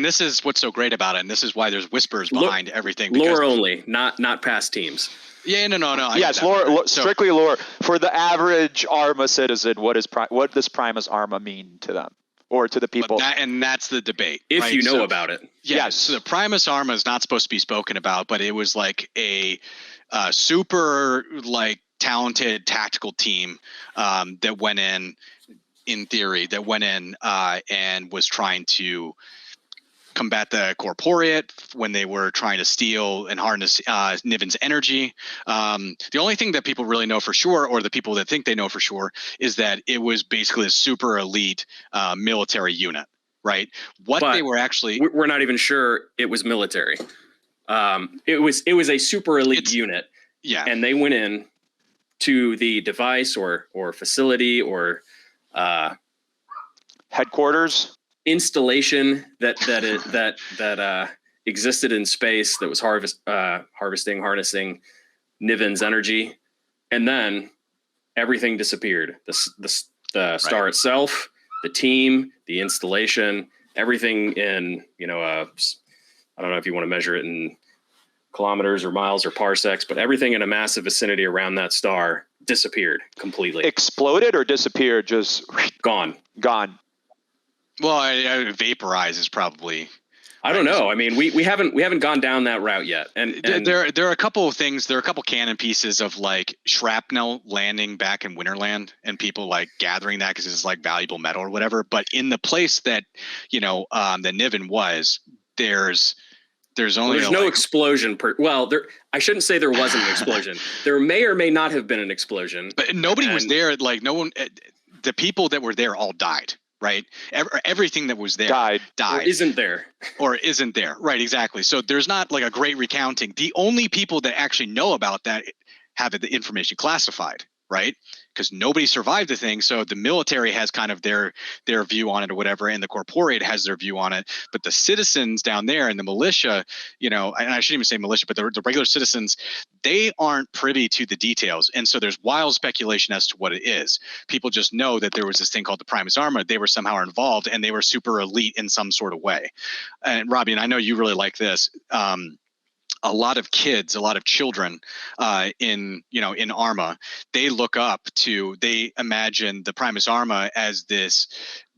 this is what's so great about it, and this is why there's whispers behind everything. Lore only, not past teams. Yeah, no. Yes, lore, strictly lore. For the average Arma citizen, what does Primus Arma mean to them? Or to the people. And that's the debate. If you know about it. Yes. So the Primus Arma is not supposed to be spoken about, but it was like a super talented tactical team that went in theory, and was trying to combat the corporeate when they were trying to steal and harness Niven's energy. The only thing that people really know for sure, or the people that think they know for sure, is that it was basically a super elite military unit, right? They were actually... We're not even sure it was military. It was a super elite unit. Yeah. And they went in to the device or facility or... headquarters? Installation that existed in space that was harnessing Niven's energy, and then everything disappeared. The star itself, the team, the installation, everything in I don't know if you want to measure it in kilometers or miles or parsecs, but everything in a massive vicinity around that star disappeared completely. Exploded or disappeared? Just gone. Well, vaporize is probably. I don't know. I mean, we haven't gone down that route yet. And there are a couple of things. There are a couple canon pieces of shrapnel landing back in Winterland, and people gathering that because it's valuable metal or whatever. But in the place that the Niven was, there's no explosion. I shouldn't say there wasn't an explosion. There may or may not have been an explosion. But nobody was there. No one. The people that were there all died. Right. Everything that was there died. Or isn't there. Right. Exactly. So there's not a great recounting. The only people that actually know about that have the information classified. Right. because nobody survived the thing. So the military has kind of their view on it or whatever, and the corporate has their view on it. But the citizens down there and the militia, and I shouldn't even say militia, but the regular citizens, they aren't privy to the details. And so there's wild speculation as to what it is. People just know that there was this thing called the Primus Arma. They were somehow involved, and they were super elite in some sort of way. And Robbie, and I know you really like this. A lot of kids, a lot of children in Arma, they imagine the Primus Arma as this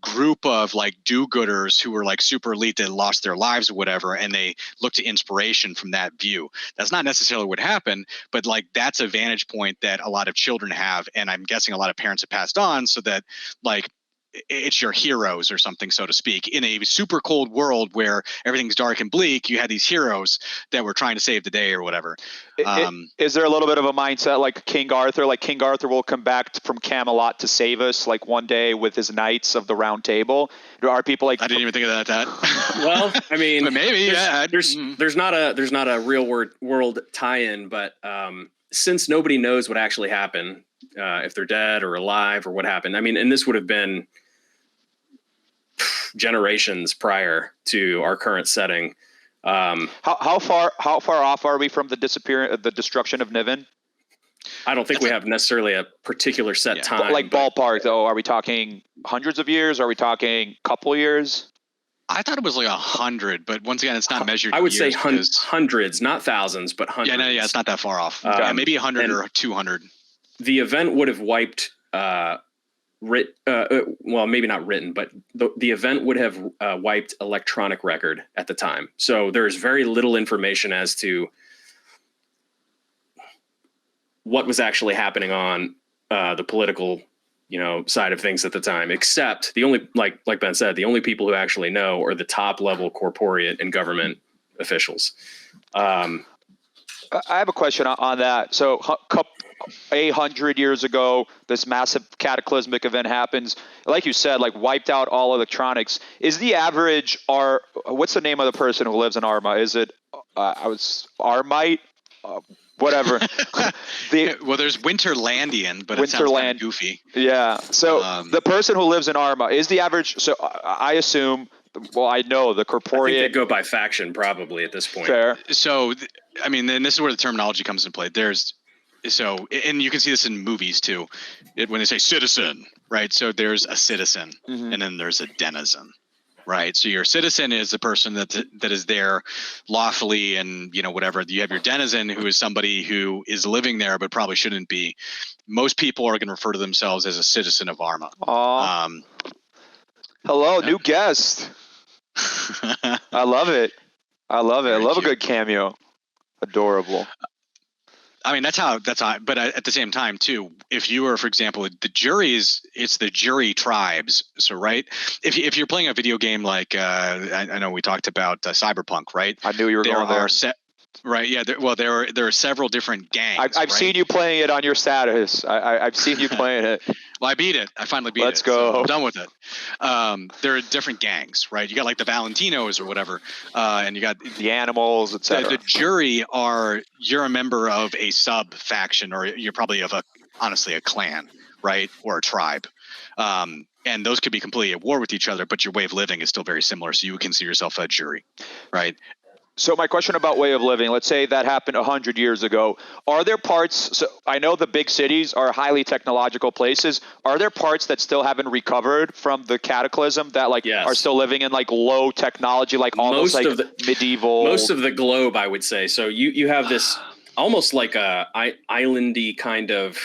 group of like do-gooders who were like super elite that lost their lives or whatever, and they look to inspiration from that view. That's not necessarily what happened, but like that's a vantage point that a lot of children have, and I'm guessing a lot of parents have passed on, so that like it's your heroes or something, so to speak. In a super cold world where everything's dark and bleak, you had these heroes that were trying to save the day or whatever. Is there a little bit of a mindset like King Arthur? Like King Arthur will come back from Camelot to save us, like one day with his knights of the Round Table. Are people like? I didn't even think of that. Well, I mean, but maybe there's not a real world tie-in, but since nobody knows what actually happened, if they're dead or alive or what happened. I mean, and this would have been generations prior to our current setting. How far off are we from the destruction of Niven? I don't think we have necessarily a particular set time. Like ballpark though, are we talking hundreds of years? Are we talking couple years? I thought it was like 100, but once again, it's not measured. I would say hundreds, not thousands, but hundreds. Yeah, it's not that far off. Maybe 100 or 200. The event would have wiped. Well, maybe not written, but the event would have wiped electronic record at the time. So there's very little information as to what was actually happening on the political, side of things at the time. Except the only, like Ben said, the only people who actually know are the top level corporate and government officials. I have a question on that. So 800 years ago, this massive cataclysmic event happens. Like you said, like wiped out all electronics. Is the average what's the name of the person who lives in Arma? Is it Armite? Whatever. Well, there's Winterlandian, but it sounds kind of goofy. Yeah. So the person who lives in Arma is the average. So I assume. Well, I know the corporeal. I think they go by faction probably at this point. Fair. So, I mean, then this is where the terminology comes into play. And you can see this in movies too, when they say citizen, right? So there's a citizen, and then there's a denizen, right? So your citizen is the person that is there lawfully and whatever. You have your denizen, who is somebody who is living there but probably shouldn't be. Most people are going to refer to themselves as a citizen of Arma. Hello, new guest. I love it. I love a good cameo. Adorable. I mean, that's how, but at the same time too, if you were, for example, it's the jury tribes. So, right. If you're playing a video game, like, I know we talked about Cyberpunk, right? I knew you were going there. Right. Yeah. There are several different gangs. I've seen you playing it on your status. I've seen you playing it. Well, I beat it. I finally beat it. Let's go. So I'm done with it. There are different gangs, right? You got like the Valentinos or whatever, and you got the animals, etc. The jury you're a member of a sub faction, or you're probably honestly a clan, right, or a tribe. And those could be completely at war with each other, but your way of living is still very similar. So you would consider yourself a jury, right? So my question about way of living, let's say that happened 100 years ago. Are there parts, so I know the big cities are highly technological places. Are there parts that still haven't recovered from the cataclysm that are still living in like low technology, like almost medieval? Most of the globe, I would say. So you have this almost like a islandy kind of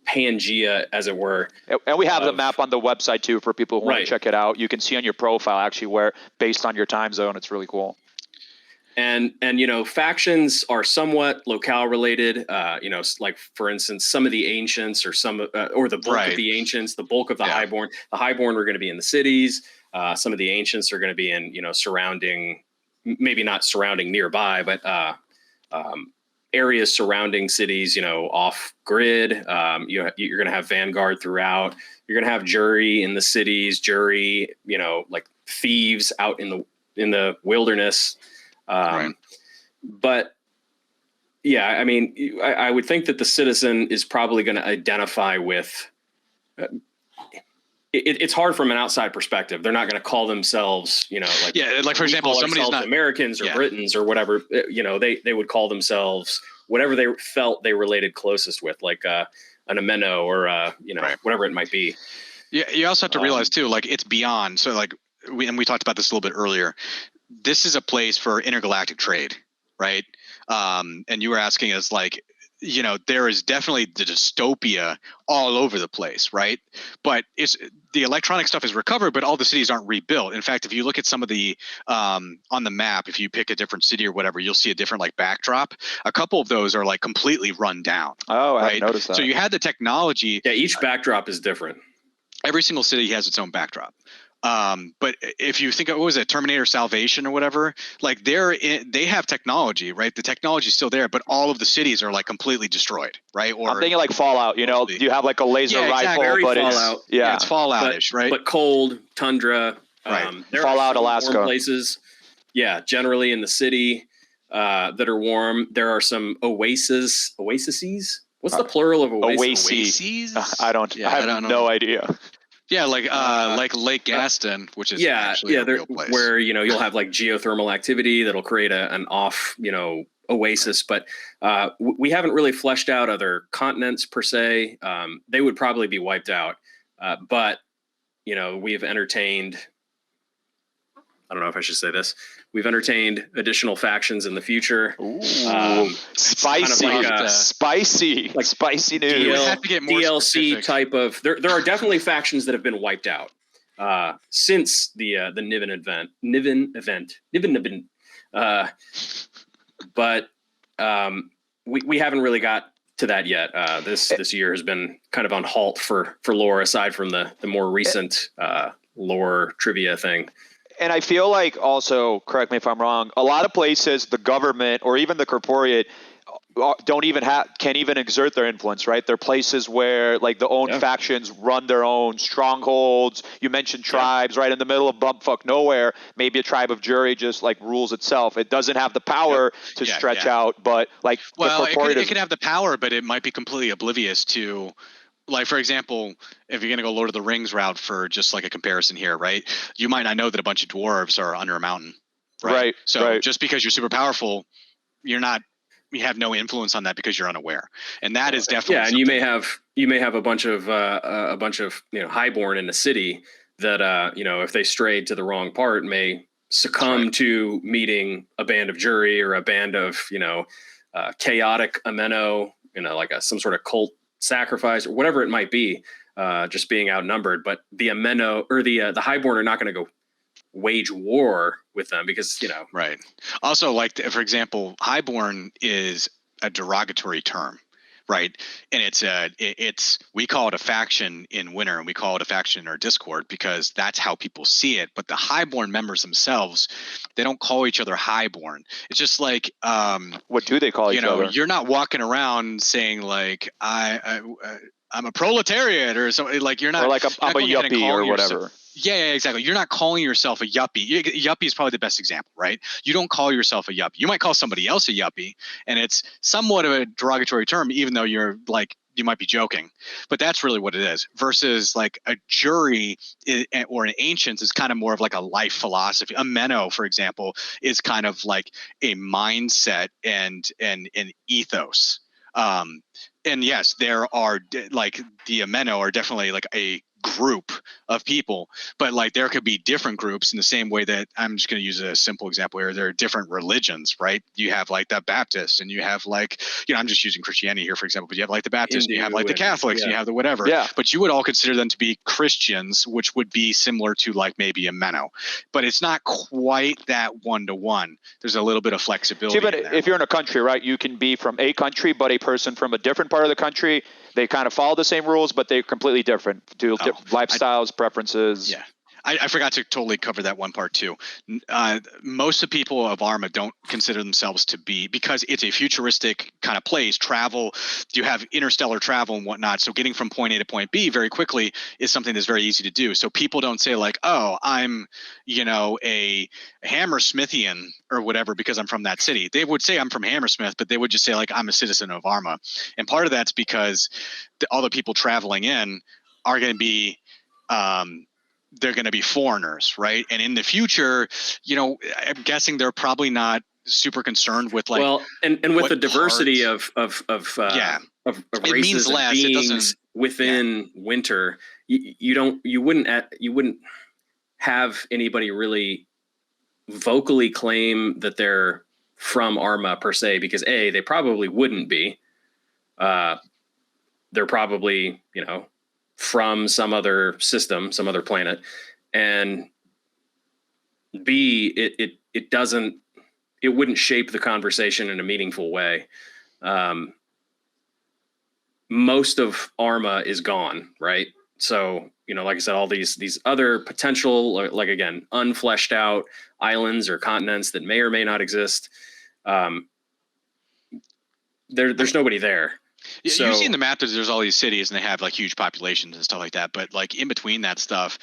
Pangea, as it were. And we have the map on the website too for people who want to check it out. You can see on your profile actually where, based on your time zone, it's really cool. And factions are somewhat locale related. Like for instance, some of the ancients or the bulk of the ancients, the bulk of the highborn. The highborn are going to be in the cities. Some of the ancients are going to be in surrounding, maybe not surrounding nearby, but areas surrounding cities. Off grid. You're going to have vanguard throughout. You're going to have jury in the cities. Jury, like thieves out in the wilderness. Right. But yeah, I mean, I would think that the citizen is probably going to identify with it's hard from an outside perspective. They're not going to call themselves, like for example, somebody's not Americans or Britons or whatever. They would call themselves whatever they felt they related closest with, like an Ameno or right. whatever it might be. Yeah, you also have to realize too, like it's beyond. So like we talked about this a little bit earlier. This is a place for intergalactic trade, right? And you were asking us like, there is definitely the dystopia all over the place, right? But the electronic stuff is recovered, but all the cities aren't rebuilt. In fact, if you look at some of the on the map, if you pick a different city or whatever, you'll see a different like backdrop. A couple of those are like completely run down. Oh, I right? hadn't noticed that. So you had the technology. Yeah, each backdrop is different. Every single city has its own backdrop. But if you think of, what was it, Terminator Salvation or whatever, like they have technology, right? The technology is still there, but all of the cities are like completely destroyed, right? Or I'm thinking like Fallout, you have like a laser rifle, Very but Fallout. It's Fallout-ish, right? But cold, tundra, right. There Fallout, are Alaska. warm places. Yeah, generally in the city that are warm. There are some oases. What's the plural of oasis? Oases? I have no idea. Yeah, like Lake Gaston, which is actually a real place. Where you'll have like geothermal activity that'll create an off oasis. But we haven't really fleshed out other continents per se. They would probably be wiped out. But we've entertained. I don't know if I should say this. We've entertained additional factions in the future. Ooh, spicy, kind of like spicy news. You have to get more DLC specific. type of. There are definitely factions that have been wiped out since the Niven event. But we haven't really got to that yet. This year has been kind of on halt for lore, aside from the more recent lore trivia thing. And I feel like also, correct me if I'm wrong, a lot of places, the government or even the corporate can't even exert their influence, right? They're places where like the own factions run their own strongholds. You mentioned tribes right in the middle of bumfuck nowhere. Maybe a tribe of jury just like rules itself. It doesn't have the power to stretch out, but like it could have the power, but it might be completely oblivious to. Like, for example, if you're going to go Lord of the Rings route for just like a comparison here, right? You might not know that a bunch of dwarves are under a mountain, right? So just because you're super powerful, you have no influence on that because you're unaware. And that is definitely and you may have a bunch of highborn in the city that if they strayed to the wrong part may succumb to meeting a band of jury or a band of chaotic Ameno, like some sort of cult sacrifice or whatever it might be, just being outnumbered. But the Ameno or the highborn are not going to go wage war with them because right. Also, like for example, highborn is a derogatory term, right? And it's we call it a faction in Winter, and we call it a faction in our Discord because that's how people see it. But the highborn members themselves, they don't call each other highborn. It's just like what do they call each other? You're not walking around saying like I'm a proletariat or something. Like you're not, or like I'm a yuppie or whatever. Yeah, exactly. You're not calling yourself a yuppie. Yuppie is probably the best example, right? You don't call yourself a yuppie. You might call somebody else a yuppie, and it's somewhat of a derogatory term, even though you're like, you might be joking. But that's really what it is. Versus like a jury or an ancient is kind of more of like a life philosophy. A Menno, for example, is kind of like a mindset and an ethos. And yes, there are like the Ameno are definitely like a group of people, but like there could be different groups in the same way that I'm just going to use a simple example here. There are different religions, right? You have like the Baptists and you have like, I'm just using Christianity here, for example, but you have like the Baptists and you have like the Catholics and you have the whatever, but you would all consider them to be Christians, which would be similar to like maybe a Menno, but it's not quite that one-to-one. There's a little bit of flexibility. See, but if you're in a country, right, you can be from a country, but a person from a different part of the country, they kind of follow the same rules, but they're completely different. Lifestyles, preferences. Yeah. I forgot to totally cover that one part too. Most of the people of Arma don't consider themselves to be, because it's a futuristic kind of place, travel, you have interstellar travel and whatnot. So getting from point A to point B very quickly is something that's very easy to do. So people don't say like, oh, I'm, a Hammersmithian or whatever because I'm from that city. They would say I'm from Hammersmith, but they would just say like, I'm a citizen of Arma. And part of that's because all the people traveling in are going to be they're going to be foreigners, right? And in the future, I'm guessing they're probably not super concerned with and with the diversity of it races means and less. beings It doesn't within Winter. You wouldn't have anybody really vocally claim that they're from Arma per se, because they probably wouldn't be. They're probably from some other system, some other planet, and B, it wouldn't shape the conversation in a meaningful way. Most of Arma is gone, right? So, like I said, all these other potential, like again, unfleshed out islands or continents that may or may not exist. There's nobody there. You see in the map that there's all these cities and they have like huge populations and stuff like that. But like in between that stuff,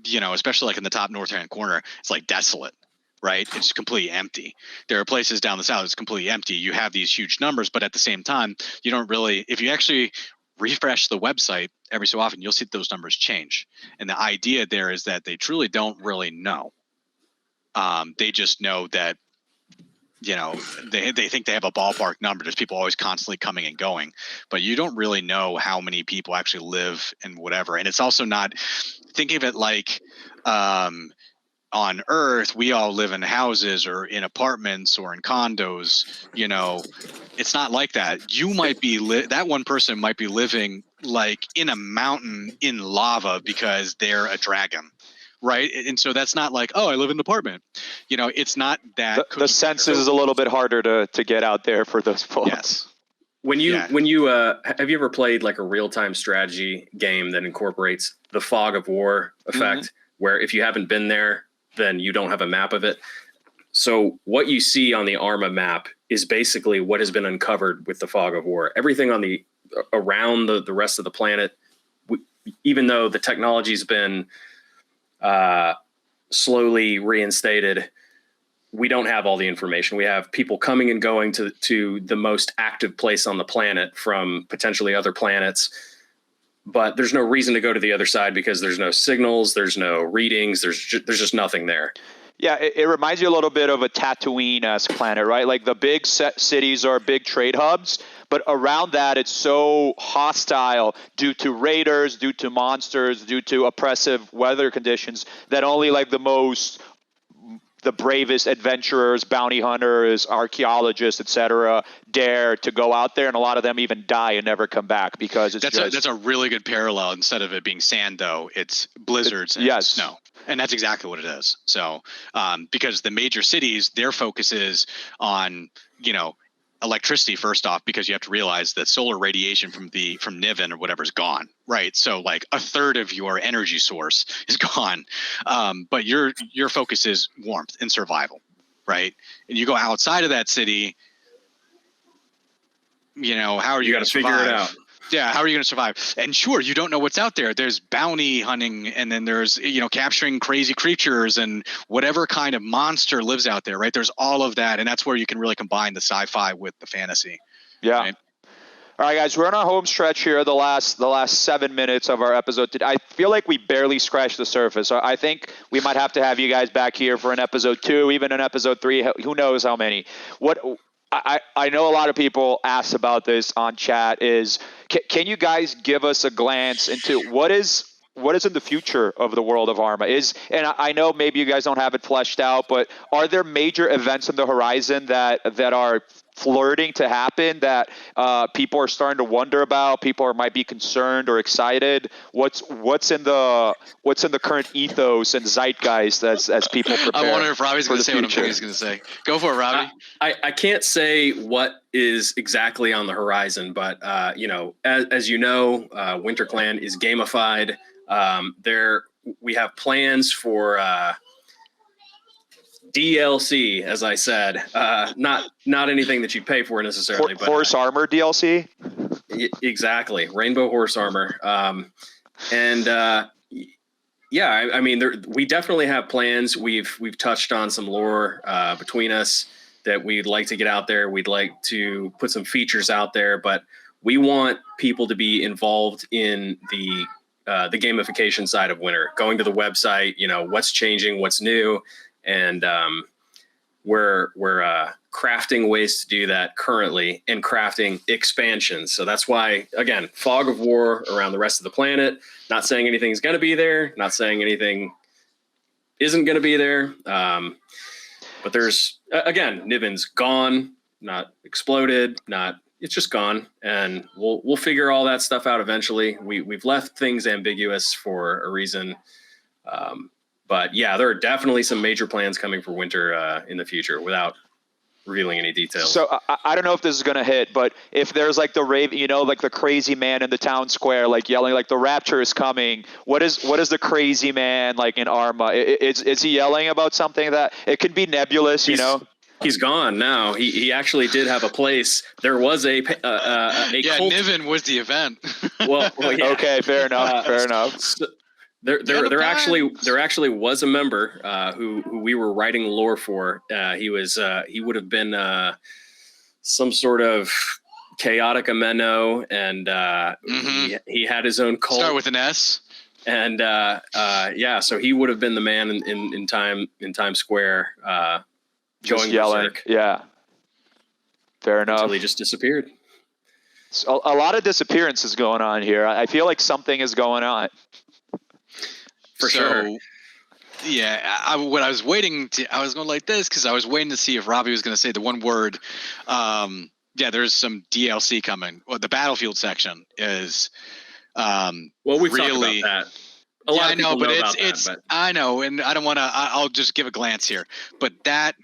especially like in the top north-hand corner, it's like desolate, right? It's completely empty. There are places down the south it's completely empty. You have these huge numbers, but at the same time, you don't really, if you actually refresh the website every so often, you'll see those numbers change. And the idea there is that they truly don't really know. They just know that, they think they have a ballpark number. There's people always constantly coming and going, but you don't really know how many people actually live and whatever. And it's also not, think of it like on Earth, we all live in houses or in apartments or in condos. It's not like that. You might be that one person might be living like in a mountain in lava because they're a dragon. Right. And so that's not like, oh, I live in an apartment. It's not that. The census is a little bit harder to get out there for those folks. Yes. When you have you ever played like a real-time strategy game that incorporates the fog of war effect, where if you haven't been there, then you don't have a map of it? So what you see on the Arma map is basically what has been uncovered with the fog of war. Everything on around the rest of the planet, even though the technology's been slowly reinstated, we don't have all the information. We have people coming and going to the most active place on the planet from potentially other planets, but there's no reason to go to the other side because there's no signals, there's no readings, there's just nothing there. Yeah, it reminds you a little bit of a Tatooine-esque planet, right? Like the big cities are big trade hubs, but around that it's so hostile due to raiders, due to monsters, due to oppressive weather conditions that only like the bravest adventurers, bounty hunters, archaeologists, etc., dare to go out there, and a lot of them even die and never come back because that's a really good parallel. Instead of it being sand, though, it's blizzards and snow. And that's exactly what it is. So, because the major cities, their focus is on, electricity first off, because you have to realize that solar radiation from Niven or whatever is gone, right? So like a third of your energy source is gone. But your focus is warmth and survival, right? And you go outside of that city, how are you going to survive? Figure it out. Yeah, how are you going to survive? And sure, you don't know what's out there. There's bounty hunting, and then there's, capturing crazy creatures and whatever kind of monster lives out there, right? There's all of that, and that's where you can really combine the sci-fi with the fantasy. Yeah. Right? All right, guys, we're on our home stretch here, the last 7 minutes of our episode. I feel like we barely scratched the surface. So I think we might have to have you guys back here for an episode 2, even an episode 3, who knows how many. I know a lot of people ask about this on chat is, can you guys give us a glance into what is in the future of the world of Arma? And I know maybe you guys don't have it fleshed out, but are there major events on the horizon that are flirting to happen that people are starting to wonder about? People might be concerned or excited. What's in the current ethos and zeitgeist as people prepare? I wonder if Robbie's going to say future. what I'm thinking he's going to say. Go for it, Robbie. I can't say what is exactly on the horizon, but as you know, Winterland is gamified. We have plans for DLC, as I said, not anything that you pay for necessarily, but horse armor DLC. Exactly, rainbow horse armor, we definitely have plans. We've touched on some lore between us that we'd like to get out there. We'd like to put some features out there, but we want people to be involved in the the gamification side of Winter, going to the website, what's changing, what's new, and we're crafting ways to do that currently and crafting expansions. So that's why, again, fog of war around the rest of the planet. Not saying anything's going to be there. Not saying anything isn't going to be there. But there's, again, Niven's gone, not exploded, it's just gone. And we'll figure all that stuff out eventually. We've left things ambiguous for a reason. But yeah, there are definitely some major plans coming for Winter in the future without revealing any details. So I don't know if this is going to hit, but if there's like the raven, like the crazy man in the town square, like yelling like the rapture is coming. What is the crazy man like in Arma? Is he yelling about something that it could be nebulous, He's gone now. He actually did have a place. There was a cult. Niven was the event. Well, yeah. Okay, fair enough. Fair enough. So there actually was a member who we were writing lore for. He would have been some sort of chaotic ameno, and he had his own cult. Start with an S. And so he would have been the man in Times Square. Just yelling. Berserk. Yeah. Fair enough. Until he just disappeared. So a lot of disappearances going on here. I feel like something is going on. For sure. Yeah, I was going like this because I was waiting to see if Robbie was going to say the one word. There's some DLC coming. Well, the Battlefield section is. We've really talked about that. A lot of people know about that. I know, and I don't want to. I'll just give a glance here, but that's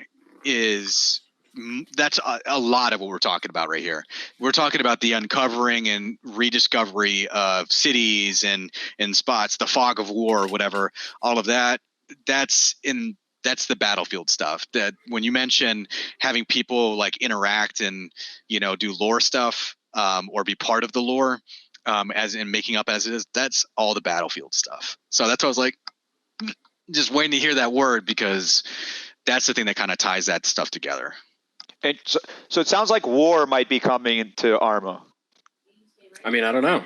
a lot of what we're talking about right here. We're talking about the uncovering and rediscovery of cities and spots, the fog of war, whatever, all of that. That's the Battlefield stuff. That when you mention having people like interact and do lore stuff or be part of the lore, as in making up as it is, that's all the Battlefield stuff. So that's why I was like, just waiting to hear that word because that's the thing that kind of ties that stuff together. And so it sounds like war might be coming into Arma. I mean, I don't know.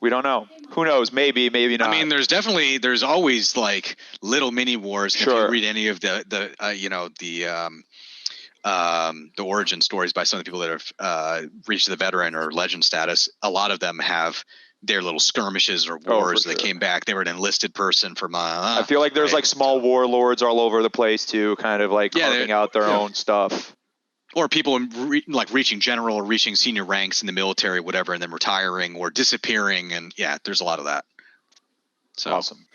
We don't know. Who knows? Maybe not. I mean, there's always like little mini wars. Sure. If you read any of the origin stories by some of the people that have reached the veteran or legend status, a lot of them have their little skirmishes or wars. They came back. They were an enlisted person from. I feel like there's like small warlords all over the place too, kind of like carving out their own stuff. Or people reaching general or reaching senior ranks in the military, whatever, and then retiring or disappearing. And there's a lot of that. So awesome.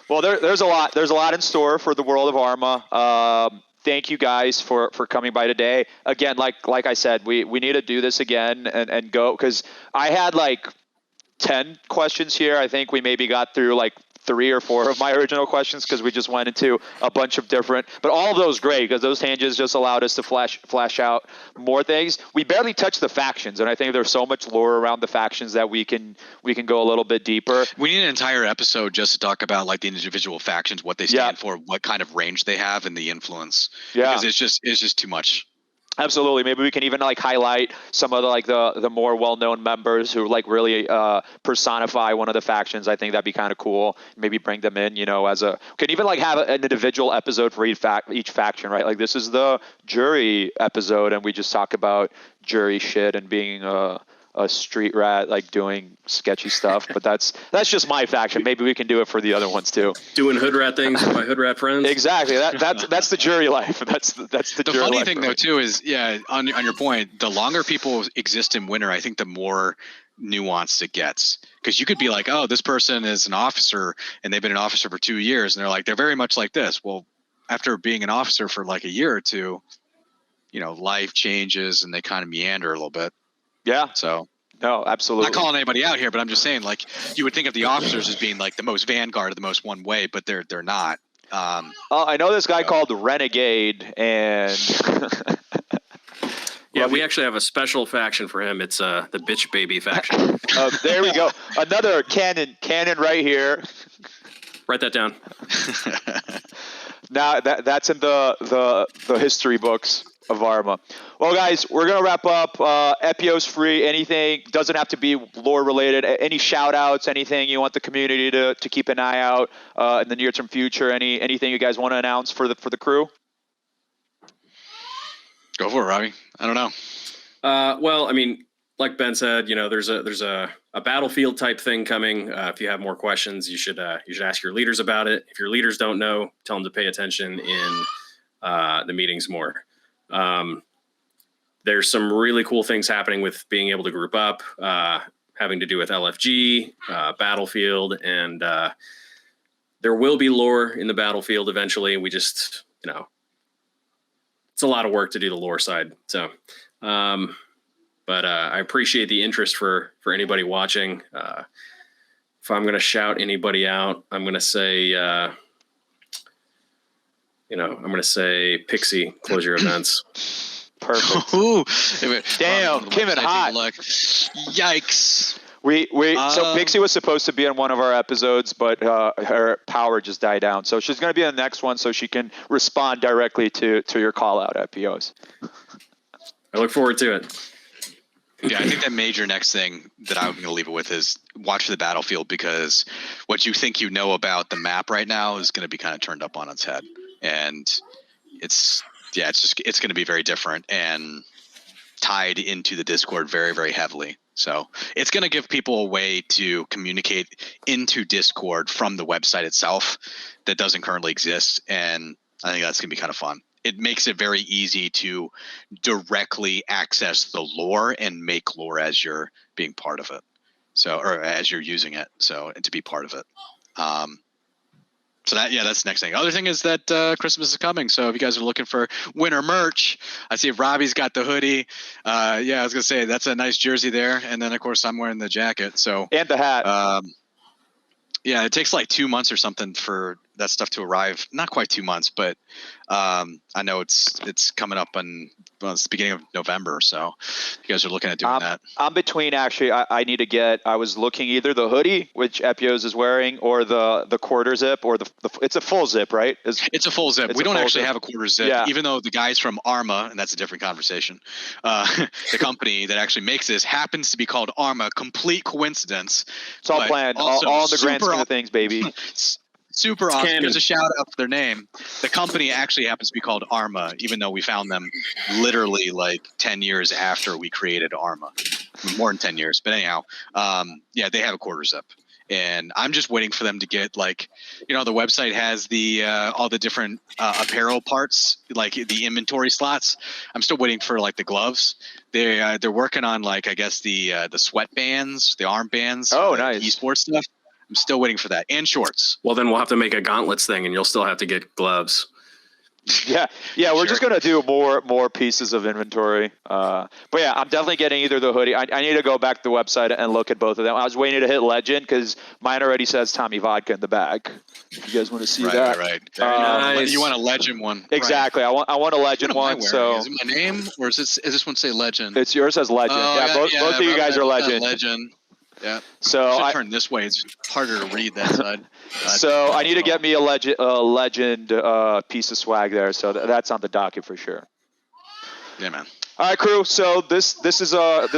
Well, there's a lot in store for the world of Arma. Thank you guys for coming by today. Again, like I said, we need to do this again and go, because I had like 10 questions here. I think we maybe got through like 3 or 4 of my original questions because we just went into a bunch of different, but all of those great because those tangents just allowed us to flash out more things. We barely touched the factions, and I think there's so much lore around the factions that we can go a little bit deeper. We need an entire episode just to talk about like the individual factions, what they stand for, what kind of range they have, and the influence. Yeah, because it's just too much. Absolutely. Maybe we can even like highlight some of the more well-known members who like really personify one of the factions. I think that'd be kind of cool. Maybe bring them in, can even like have an individual episode for each faction, right? Like this is the jury episode, and we just talk about jury shit and being a street rat, like doing sketchy stuff. But that's just my faction. Maybe we can do it for the other ones too. Doing hood rat things with my hood rat friends. Exactly. That's the jury life. That's the jury funny life thing though too is on your point, the longer people exist in Winter, I think the more nuanced it gets. Because you could be like, oh, this person is an officer and they've been an officer for 2 years, and they're very much like this. Well, after being an officer for like a year or two, life changes and they kind of meander a little bit. Yeah. So no, absolutely. Not calling anybody out here, but I'm just saying, like, you would think of the officers as being like the most vanguard, or the most one way, but they're not. I know this guy called Renegade, and we actually have a special faction for him. It's the bitch baby faction. There we go. Another canon right here. Write that down. Now that's in the history books of Arma. Well, guys, we're going to wrap up. Epyos free, anything, doesn't have to be lore related. Any shout outs, anything you want the community to keep an eye out in the near term future? Anything you guys want to announce for the crew? Go for it, Robbie. I don't know. Well, I mean, like Ben said, there's a battlefield type thing coming. If you have more questions, you should ask your leaders about it. If your leaders don't know, tell them to pay attention in the meetings more. There's some really cool things happening with being able to group up, having to do with LFG, battlefield, and there will be lore in the battlefield eventually. We just, it's a lot of work to do the lore side. So, but I appreciate the interest for anybody watching. If I'm going to shout anybody out, I'm going to say, I'm going to say Pixie, close your events. Perfect. Ooh, Damn, came in hot. Yikes. So Pixie was supposed to be in one of our episodes, but her power just died down. So she's going to be in the next one so she can respond directly to your call out at POs. I look forward to it. Yeah, I think that major next thing that I'm going to leave it with is watch the battlefield, because what you think you know about the map right now is going to be kind of turned up on its head. And it's going to be very different and tied into the Discord very, very heavily. So it's going to give people a way to communicate into Discord from the website itself that doesn't currently exist. And I think that's going to be kind of fun. It makes it very easy to directly access the lore and make lore as you're being part of it. So, or as you're using it. So, and to be part of it. So that's the next thing. Other thing is that Christmas is coming. So if you guys are looking for winter merch, I see Robbie's got the hoodie. I was gonna say that's a nice jersey there, and then of course I'm wearing the jacket. So and the hat. It takes like 2 months or something for that stuff to arrive. Not quite 2 months, but I know it's coming up on it's the beginning of November. So you guys are looking at doing that. I'm between actually. I need to get. I was looking either the hoodie, which Epyos is wearing, or the quarter zip, or the it's a full zip, right? It's a full zip. We don't actually have a quarter zip, even though the guys from Arma, and that's a different conversation. The company that actually makes this happens to be called Arma. Complete coincidence. It's all planned. All in the grand scheme of things, baby. Super awesome. There's a shout out for their name. The company actually happens to be called Arma, even though we found them literally like 10 years after we created Arma. More than 10 years. But anyhow, they have a quarter zip. And I'm just waiting for them to get the website has the all the different apparel parts, like the inventory slots. I'm still waiting for like the gloves. They're working on the sweatbands, the armbands. Oh, nice. Esports stuff. I'm still waiting for that, and shorts. Well, then we'll have to make a gauntlets thing, and you'll still have to get gloves. Yeah. We're just gonna do more pieces of inventory. But yeah, I'm definitely getting either the hoodie. I need to go back to the website and look at both of them. I was waiting to hit legend because mine already says TommyVodka in the back. If you guys want to see that, right. Nice. You want a legend one? Exactly. Right. I want a legend one. So is it my name, or is this one say legend? It's yours says legend. Both of you guys are legend. Legend. Yeah. So I turn this way. It's harder to read that side. So I need to get me a legend piece of swag there. So that's on the docket for sure. Yeah, man. All right, crew. So this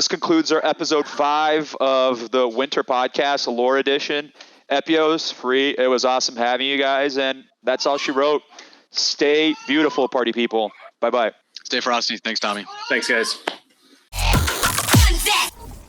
concludes our episode 5 of the Winter Podcast, a lore edition. Epyos free. It was awesome having you guys, and that's all she wrote. Stay beautiful, party people. Bye bye. Stay frosty. Thanks, Tommy. Thanks, guys.